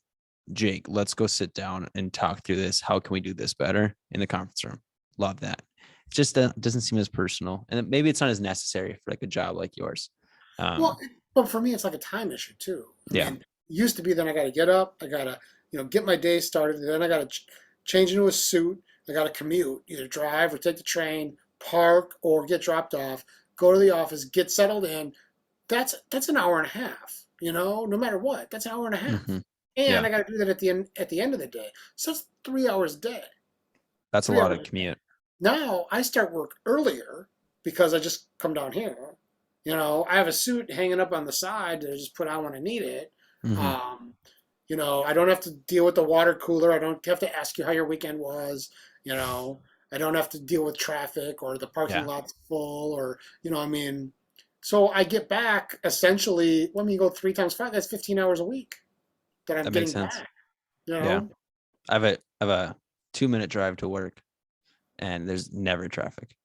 Jake, let's go sit down and talk through this. How can we do this better in the conference room? Love that. It just doesn't seem as personal, and maybe it's not as necessary for like a job like yours. Well, Um, but for me, it's like a time issue too. I yeah. mean, it used to be that I got to get up, I got to, get my day started, and then I got to change into a suit. I got to commute, either drive or take the train, park or get dropped off, go to the office, get settled in. That's an hour and a half. No matter what, that's an hour and a half. Hmm. And Yeah. I got to do that at the end of the day. So that's 3 hours a day. That's a Three lot hours of a day. commute. Now I start work earlier because I just come down here. I have a suit hanging up on the side that I just put on when I need it. Hmm. Um, I don't have to deal with the water cooler. I don't have to ask you how your weekend was. You know, I don't have to deal with traffic or the parking Yeah, lot's full or, I mean, so I get back essentially, let me go 3 times 5, that's 15 hours a week that I'm that makes getting sense. back, Yeah, I have a 2-minute drive to work, and there's never traffic.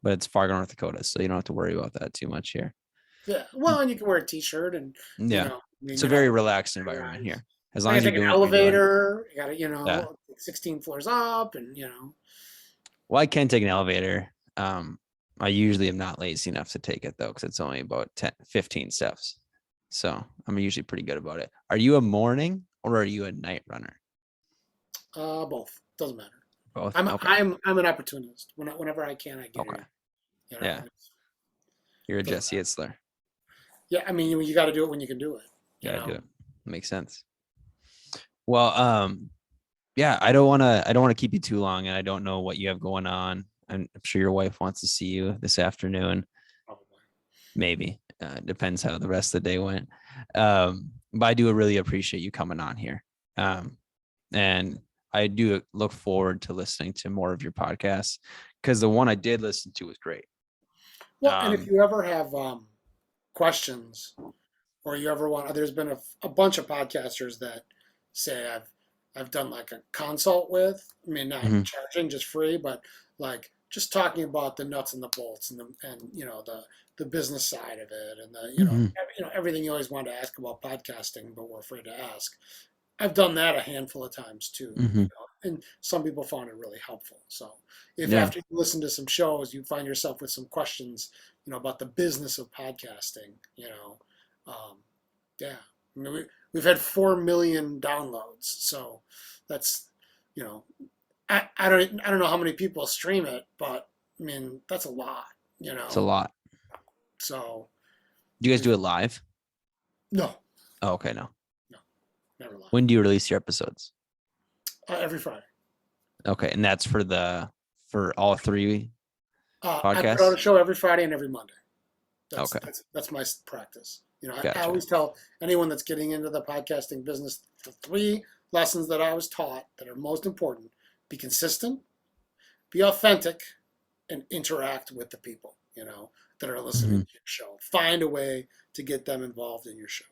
But it's Fargo, North Dakota, so you don't have to worry about that too much here. Yeah. Well, and you can wear a t-shirt and, Yeah, I mean, it's a you're not very going relaxed to environment rise. here. As I long got as to you're take an doing what you're doing. elevator. You got to, Yeah. 16 floors up and, Well, I can take an elevator. I usually am not lazy enough to take it though, because it's only about 10, 15 steps. So I'm usually pretty good about it. Are you a morning or are you a night runner? both. Doesn't matter. Both. I'm Okay. I'm I'm an opportunist. Whenever I can, I get Okay. in. You know, Yeah. You're a doesn't Jesse matter. Itzler. Yeah, I mean, you got to do it when you can do it. You Gotta do know. it. Makes sense. Well, yeah, I don't want to keep you too long, and I don't know what you have going on. I'm sure your wife wants to see you this afternoon. Probably. Maybe. Depends how the rest of the day went. But I do really appreciate you coming on here. And I do look forward to listening to more of your podcasts, because the one I did listen to was great. Well, and if Um, you ever have questions or you ever want, there's been a bunch of podcasters that say I've done like a consult with. I mean, not mhm. charging, just free, but like just talking about the nuts and the bolts and the business side of it and the Mhm. everything you always want to ask about podcasting, but we're afraid to ask. I've done that a handful of times too, Mhm. and some people found it really helpful. So if Yeah, after you listen to some shows, you find yourself with some questions, about the business of podcasting, um, yeah, I mean, we've had 4 million downloads, so that's, you know, I don't know how many people stream it, but I mean that's a lot, you it's a know. lot. So Do you guys we've do it live? no, Oh, okay, no. no, never lied. When do you release your episodes? Every Friday. Okay, and that's for all three I put out a podcasts? show every Friday and every Monday. That's Okay, that's my practice. I gotcha. always tell anyone that's getting into the podcasting business the 3 lessons that I was taught that are most important: be consistent, be authentic, and interact with the people that are listening Hmm. to your show. Find a way to get them involved in your show.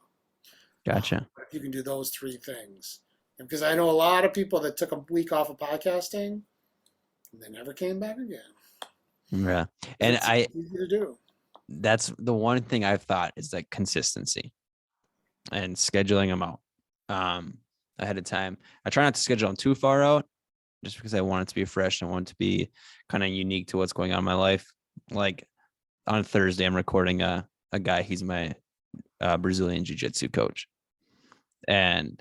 Gotcha. If you can do those 3 things, and because I know a lot of people that took a week off of podcasting and they never came back again Yeah. because And it's easy to do. that's the one thing I've thought is like consistency and scheduling them out um, ahead of time. I try not to schedule them too far out, just because I want it to be fresh and I want it to be kind of unique to what's going on in my life. Like on Thursday, I'm recording a guy. He's my Brazilian jiu-jitsu coach, and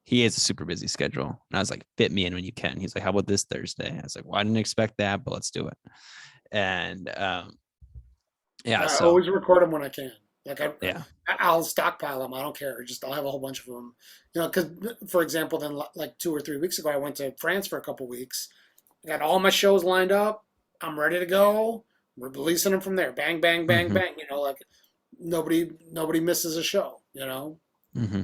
he has a super busy schedule. And I was like, fit me in when you can. He's like, how about this Thursday? I was like, well, I didn't expect that, but let's do it. And yeah, I so always record them when I can. Like yeah. I'll stockpile them. I don't care. Just I'll have a whole bunch of them. Because for example, then like 2 or 3 weeks ago, I went to France for a couple weeks. I got all my shows lined up. I'm ready to go. We're releasing them from there. Bang, bang, bang, Hmm. bang. Like nobody misses a show. Hmm.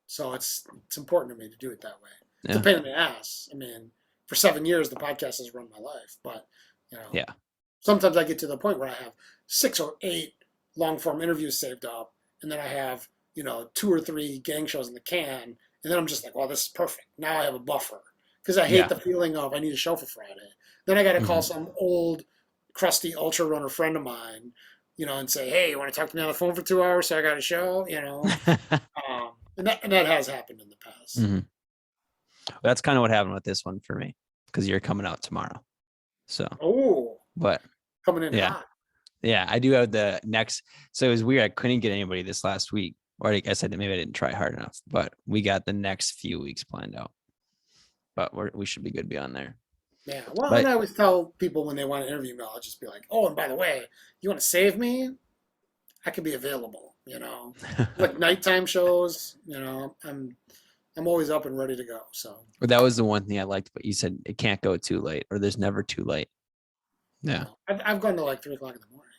So it's important to me to do it that way. It's a Yeah. pain in the ass. I mean, for 7 years, the podcast has run my life, but you know, Yeah. sometimes I get to the point where I have 6 or 8 long form interviews saved up, and then I have 2 or 3 gang shows in the can, and then I'm just like, well, this is perfect. Now I have a buffer because I hate Yeah. the feeling of I need a show for Friday. Then I got to call Hmm. some old crusty ultra runner friend of mine, and say, hey, you want to talk to me on the phone for 2 hours so I got a show. And that has happened in the past. Hmm. That's kind of what happened with this one for me, because you're coming out tomorrow. So, Oh, but coming in yeah, hot. yeah, I do have the next. So it was weird. I couldn't get anybody this last week, or I guess maybe I didn't try hard enough. But we got the next few weeks planned out. But we should be good beyond there. Yeah, well, and But I always tell people when they want to interview me, I'll just be like, "Oh, and by the way, you want to save me? I could be available." Like nighttime shows. I'm always up and ready to go. So that was the one thing I liked. But you said it can't go too late, or there's never too late. Yeah. I've gone to like 3 o'clock in the morning.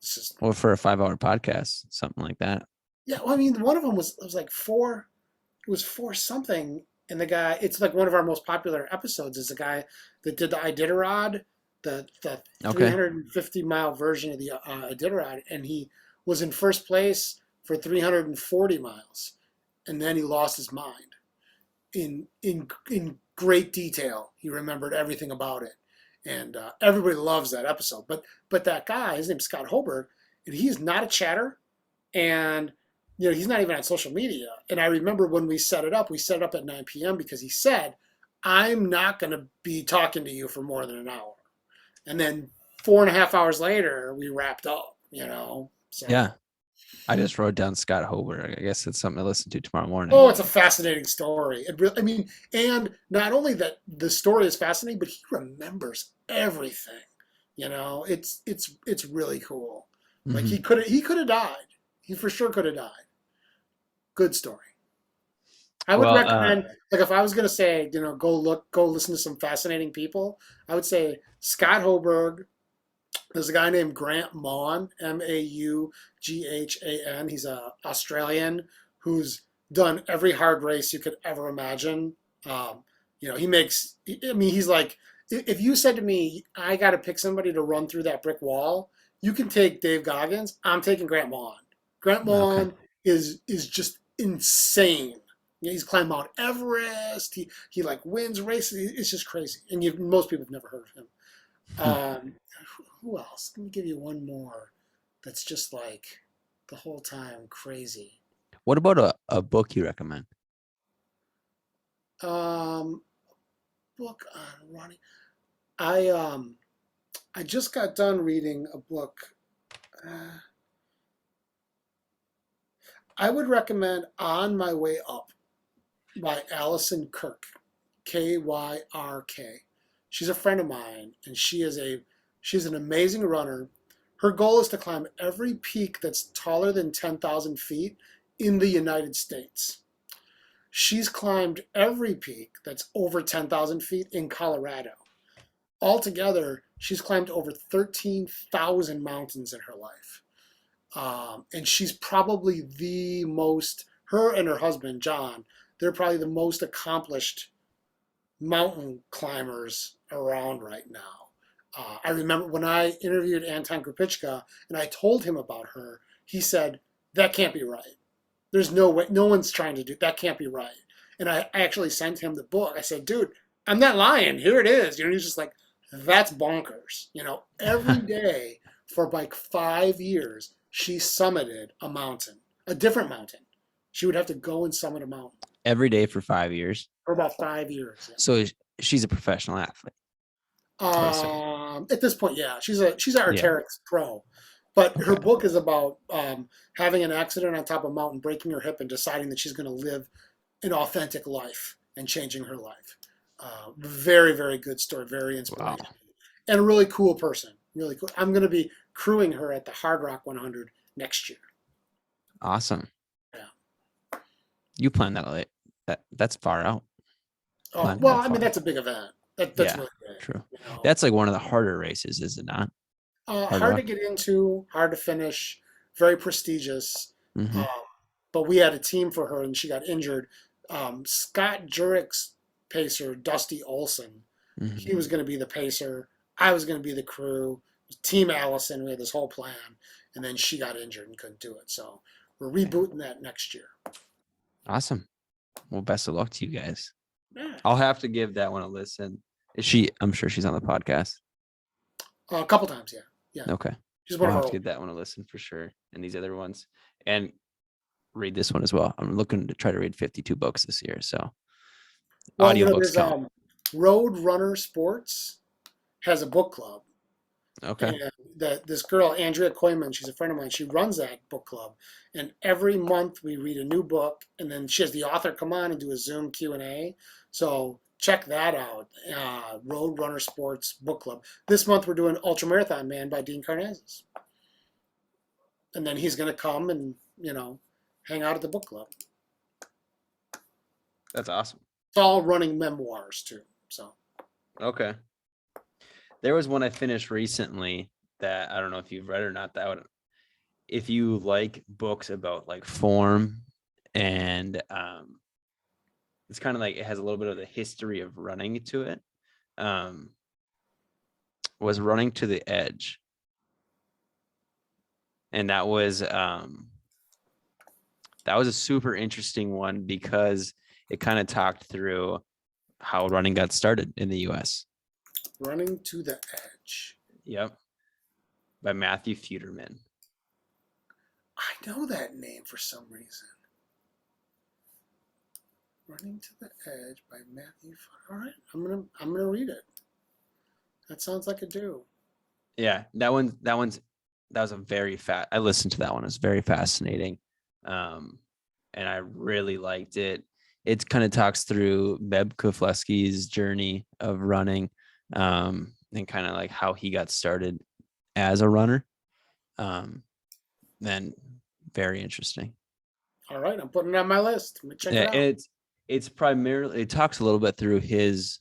It's just Well, for a 5-hour podcast, something like that. yeah. Well, I mean, one of them was like four. It was four something, and the guy. It's like one of our most popular episodes is the guy that did the Iditarod, the Okay. 350-mile version of the Iditarod, and he was in first place for 340 miles, and then he lost his mind in great detail. He remembered everything about it, and everybody loves that episode. But that guy, his name's Scott Holberg, and he's not a chatter, and he's not even on social media. And I remember when we set it up at 9 p.m. because he said, "I'm not going to be talking to you for more than an hour." And then 4.5 hours later, we wrapped up. So Yeah. I just wrote down Scott Hober. I guess it's something to listen to tomorrow morning. oh, it's a fascinating story. It really, I mean, and not only that the story is fascinating, but he remembers everything. It's really cool. Like Hmm. he could have died. He for sure could have died. Good story. I would Well, recommend, like, if I was gonna say, go listen to some fascinating people. I would say Scott Hoberg. There's a guy named Grant Maughan, Maughan. He's a Australian who's done every hard race you could ever imagine. He makes. I mean, he's like, if you said to me, I got to pick somebody to run through that brick wall, you can take Dave Goggins. I'm taking Grant Maughan. Grant okay. Maughan is just insane. He's climbed Mount Everest. He like wins races. It's just crazy, and most people have never heard of him. Hmm. Um, who else? Let me give you one more that's just like the whole time crazy. What about a book you recommend? Um, book on running. I um I just got done reading a book. Uh, I would recommend On My Way Up by Allison Kirk, Kyrk. She's a friend of mine, and she's an amazing runner. Her goal is to climb every peak that's taller than 10,000 feet in the United States. She's climbed every peak that's over 10,000 feet in Colorado. Altogether, she's climbed over 13,000 mountains in her life. And she's probably her and her husband, John, they're probably the most accomplished mountain climbers around right now. I remember when I interviewed Anton Krupicka and I told him about her, he said, that can't be right. There's no way, no one's trying to do that, can't be right. And I actually sent him the book. I said, dude, I'm not lying. Here it is. He's just like, that's bonkers. Every day for like 5 years, she summited a mountain, a different mountain. She would have to go and summit a mountain Every day for 5 years. for about 5 years. Yeah. So she's a professional athlete, I assume. At this point, yeah, she's an Yeah. Arc'teryx pro, but her Okay. book is about having an accident on top of a mountain, breaking her hip, and deciding that she's going to live an authentic life and changing her life. Very, very good story, very Wow. inspirational, and a really cool person. Really cool. I'm going to be crewing her at the Hard Rock 100 next year. Awesome. Yeah. You plan that late. That's far out. Oh Planning well, that I mean far. that's a big event. That's Yeah, really big. true. You know, That's like one of the harder races, is it not? Hard hard to rock. get into, hard to finish, very prestigious. Hmm. Um, but we had a team for her, and she got injured. Scott Jurek's pacer, Dusty Olson, he Hmm. was going to be the pacer. I was going to be the crew. Team Allison, we had this whole plan, and then she got injured and couldn't do it. So we're rebooting that next year. Awesome. Well, best of luck to you guys. Yeah. I'll have to give that one a listen. Is she? I'm sure she's on the podcast. A couple times, yeah, yeah. Okay. She's one We'll of have our to old. give that one a listen for sure. And these other ones. And read this one as well. I'm looking to try to read 52 books this year. So Well, audiobooks there's count. Road Runner Sports has a book club, Okay. and this girl Andrea Koyman, she's a friend of mine. She runs that book club, and every month we read a new book, and then she has the author come on and do a Zoom Q&A. So check that out. Road Runner Sports Book Club. This month we're doing Ultramarathon Man by Dean Karnazes, and then he's going to come and hang out at the book club. That's awesome. It's all running memoirs too. So Okay. There was one I finished recently that I don't know if you've read or not. if you like books about like form and it's kind of like it has a little bit of the history of running to it. Um, was Running to the Edge, and that was a super interesting one because it kind of talked through how running got started in the U.S. Running to the Edge. Yep, by Matthew Feuderman. I know that name for some reason. Running to the Edge by Matthew. All right, I'm gonna read it. That sounds like a do. Yeah, that was a very fat. I listened to that one. It was very fascinating, and I really liked it. It kind of talks through Beb Kufleski's journey of running, and kind of like how he got started as a runner. And very interesting. All right, I'm putting it on my list. Let me check Yeah, it out. it's primarily it talks a little bit through his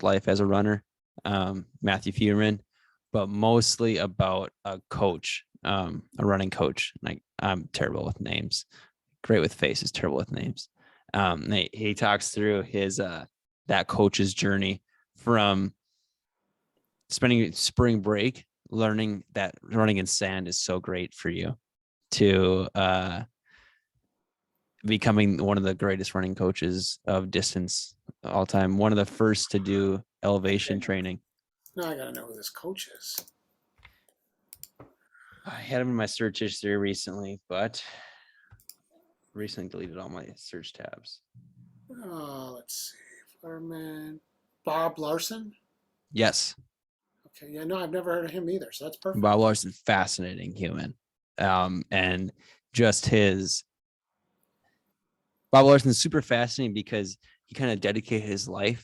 life as a runner, Matthew Feuerman, but mostly about a coach, a running coach. Like I'm terrible with names, great with faces, terrible with names. He talks through his that coach's journey from spending spring break learning that running in sand is so great for you to becoming one of the greatest running coaches of distance all time. One of the first to do elevation Okay. training. Now I gotta know who this coach is. I had him in my search history recently, but recently deleted all my search tabs. Let's see. Fireman Bob Larson. Yes, Okay, yeah, no, I've never heard of him either, so that's perfect. Bob Larson, fascinating human. And just his Bob Larson is super fascinating because he kind of dedicated his life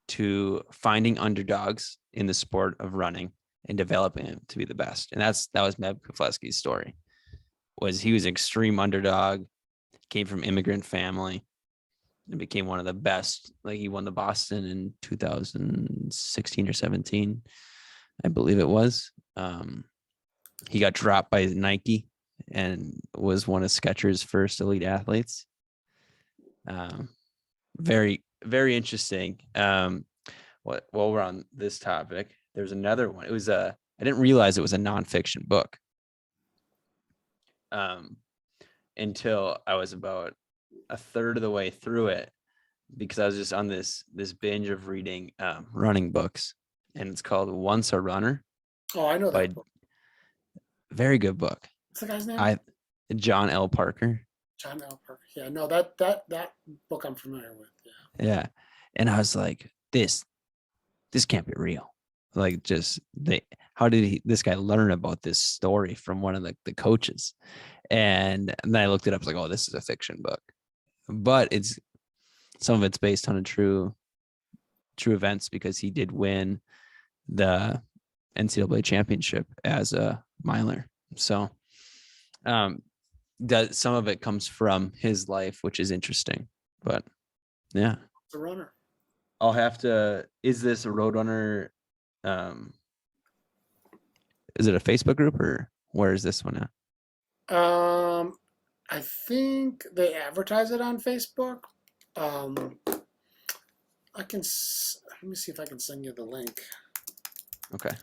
to finding underdogs in the sport of running and developing him to be the best. And that was Meb Keflezighi's story. Was he was an extreme underdog, came from immigrant family, and became one of the best. Like he won the Boston in 2016 or 17, I believe it was. He got dropped by Nike and was one of Skechers' first elite athletes. Very, very interesting. While we're on this topic, there's another one. It was I didn't realize it was a nonfiction book until I was about a third of the way through it because I was just on this binge of reading running books, and it's called Once a Runner Oh, I know by that book. very good book. What's the guy's name? I John L. Parker. John L. Parker. Yeah, no, that book I'm familiar with. Yeah. Yeah, and I was like, this can't be real. Like just how did this guy learn about this story from one of the coaches? And then I looked it up, like, oh, this is a fiction book. But some of it's based on a true events because he did win the NCAA championship as a miler. So some of it comes from his life, which is interesting. But yeah. The runner. I'll have to. Is this a Roadrunner? Is it a Facebook group or where is this one at? I think they advertise it on Facebook. Um, let me see if I can send you the link. Okay.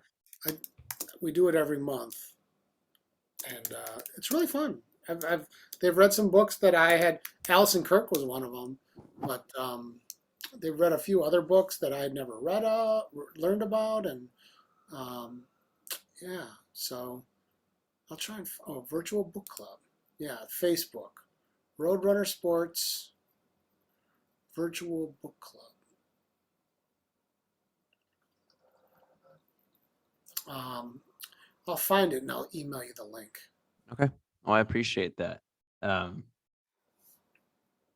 We do it every month, and it's really fun. They've read some books that I had. Allison Kirk was one of them, but they've read a few other books that I had never learned about, and yeah. So I'll try and virtual book club. Yeah, Facebook, Roadrunner Sports virtual book club. I'll find it and I'll email you the link. Okay. Oh, I appreciate that.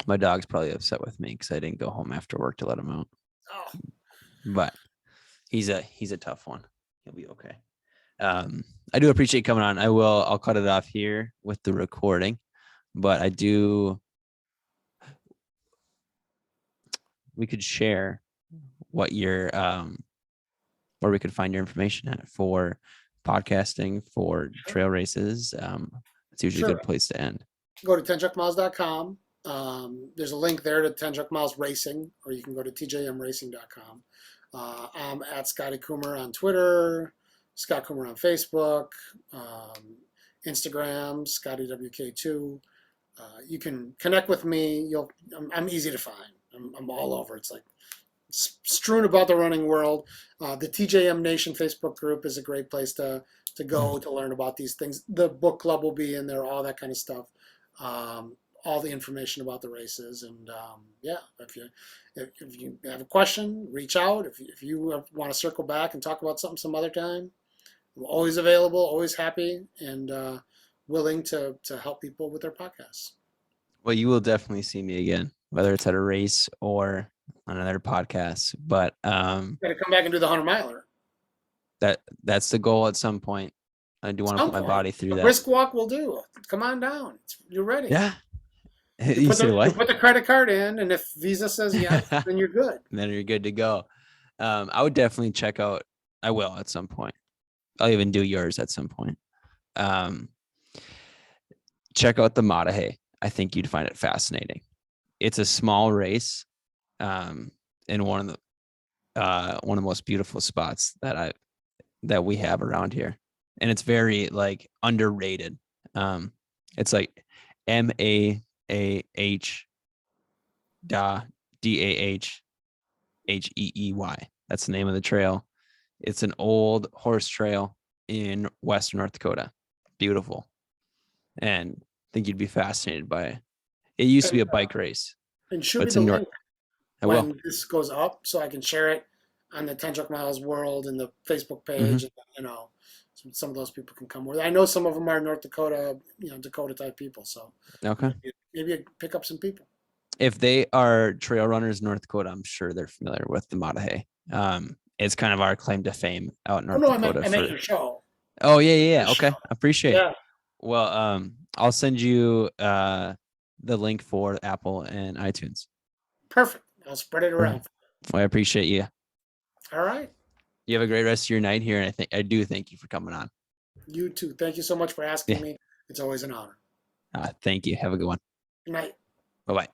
My dog's probably upset with me because I didn't go home after work to let him out. Oh, But he's a tough one. He'll be okay. I do appreciate coming on. I'll cut it off here with the recording, but we could share what your where we could find your information at for podcasting, for trail races, It's usually a Sure. good place to end. Go to 10truckmiles.com. There's a link there to 10 Truck Miles Racing, or you can go to tjmracing.com. I'm at Scotty Kummer on Twitter, Scott Kummer on Facebook, Instagram, ScottyWK2. You can connect with me. I'm easy to find. I'm all over. It's like strewn about the running world. The TJM Nation Facebook group is a great place to go to learn about these things. The book club will be in there, all that kind of stuff. All the information about the races, and yeah, if you have a question, reach out. If you want to circle back and talk about something some other time, I'm always available, always happy, and willing to help people with their podcasts. Well, you will definitely see me again, whether it's at a race or on another podcast. But Got to come back and do the 100 miler. That's the goal at some point. I do want to put my body through that. Brisk walk will do. Come on down. You're ready. Yeah. You put the credit card in, and if Visa says yes, then you're good. Then you're good to go. I would definitely check out. I will at some point. I'll even do yours at some point. Check out the Matahe. I think you'd find it fascinating. It's a small race, in one of the most beautiful spots that we have around here, and it's very like underrated. It's like MAAH DAHHEEY. That's the name of the trail. It's an old horse trail in Western North Dakota. Beautiful. And I think you'd be fascinated by it. It used to be a bike race. And shoot me the link when this goes up so I can share it on the 10 Truck Miles World and the Facebook page. Mm-hmm. And, some of those people can come with. I know some of them are North Dakota, Dakota type people. So okay, maybe pick up some people. If they are trail runners in North Dakota, I'm sure they're familiar with the Matahe. It's kind of our claim to fame out in North Dakota. I meant your show. Oh yeah. Okay, appreciate it. Well, I'll send you the link for Apple and iTunes. Perfect. I'll spread it around. Well, I appreciate you. All right. You have a great rest of your night here, and I do thank you for coming on. You too. Thank you so much for asking me. It's always an honor. Thank you. Have a good one. Good night. Bye-bye.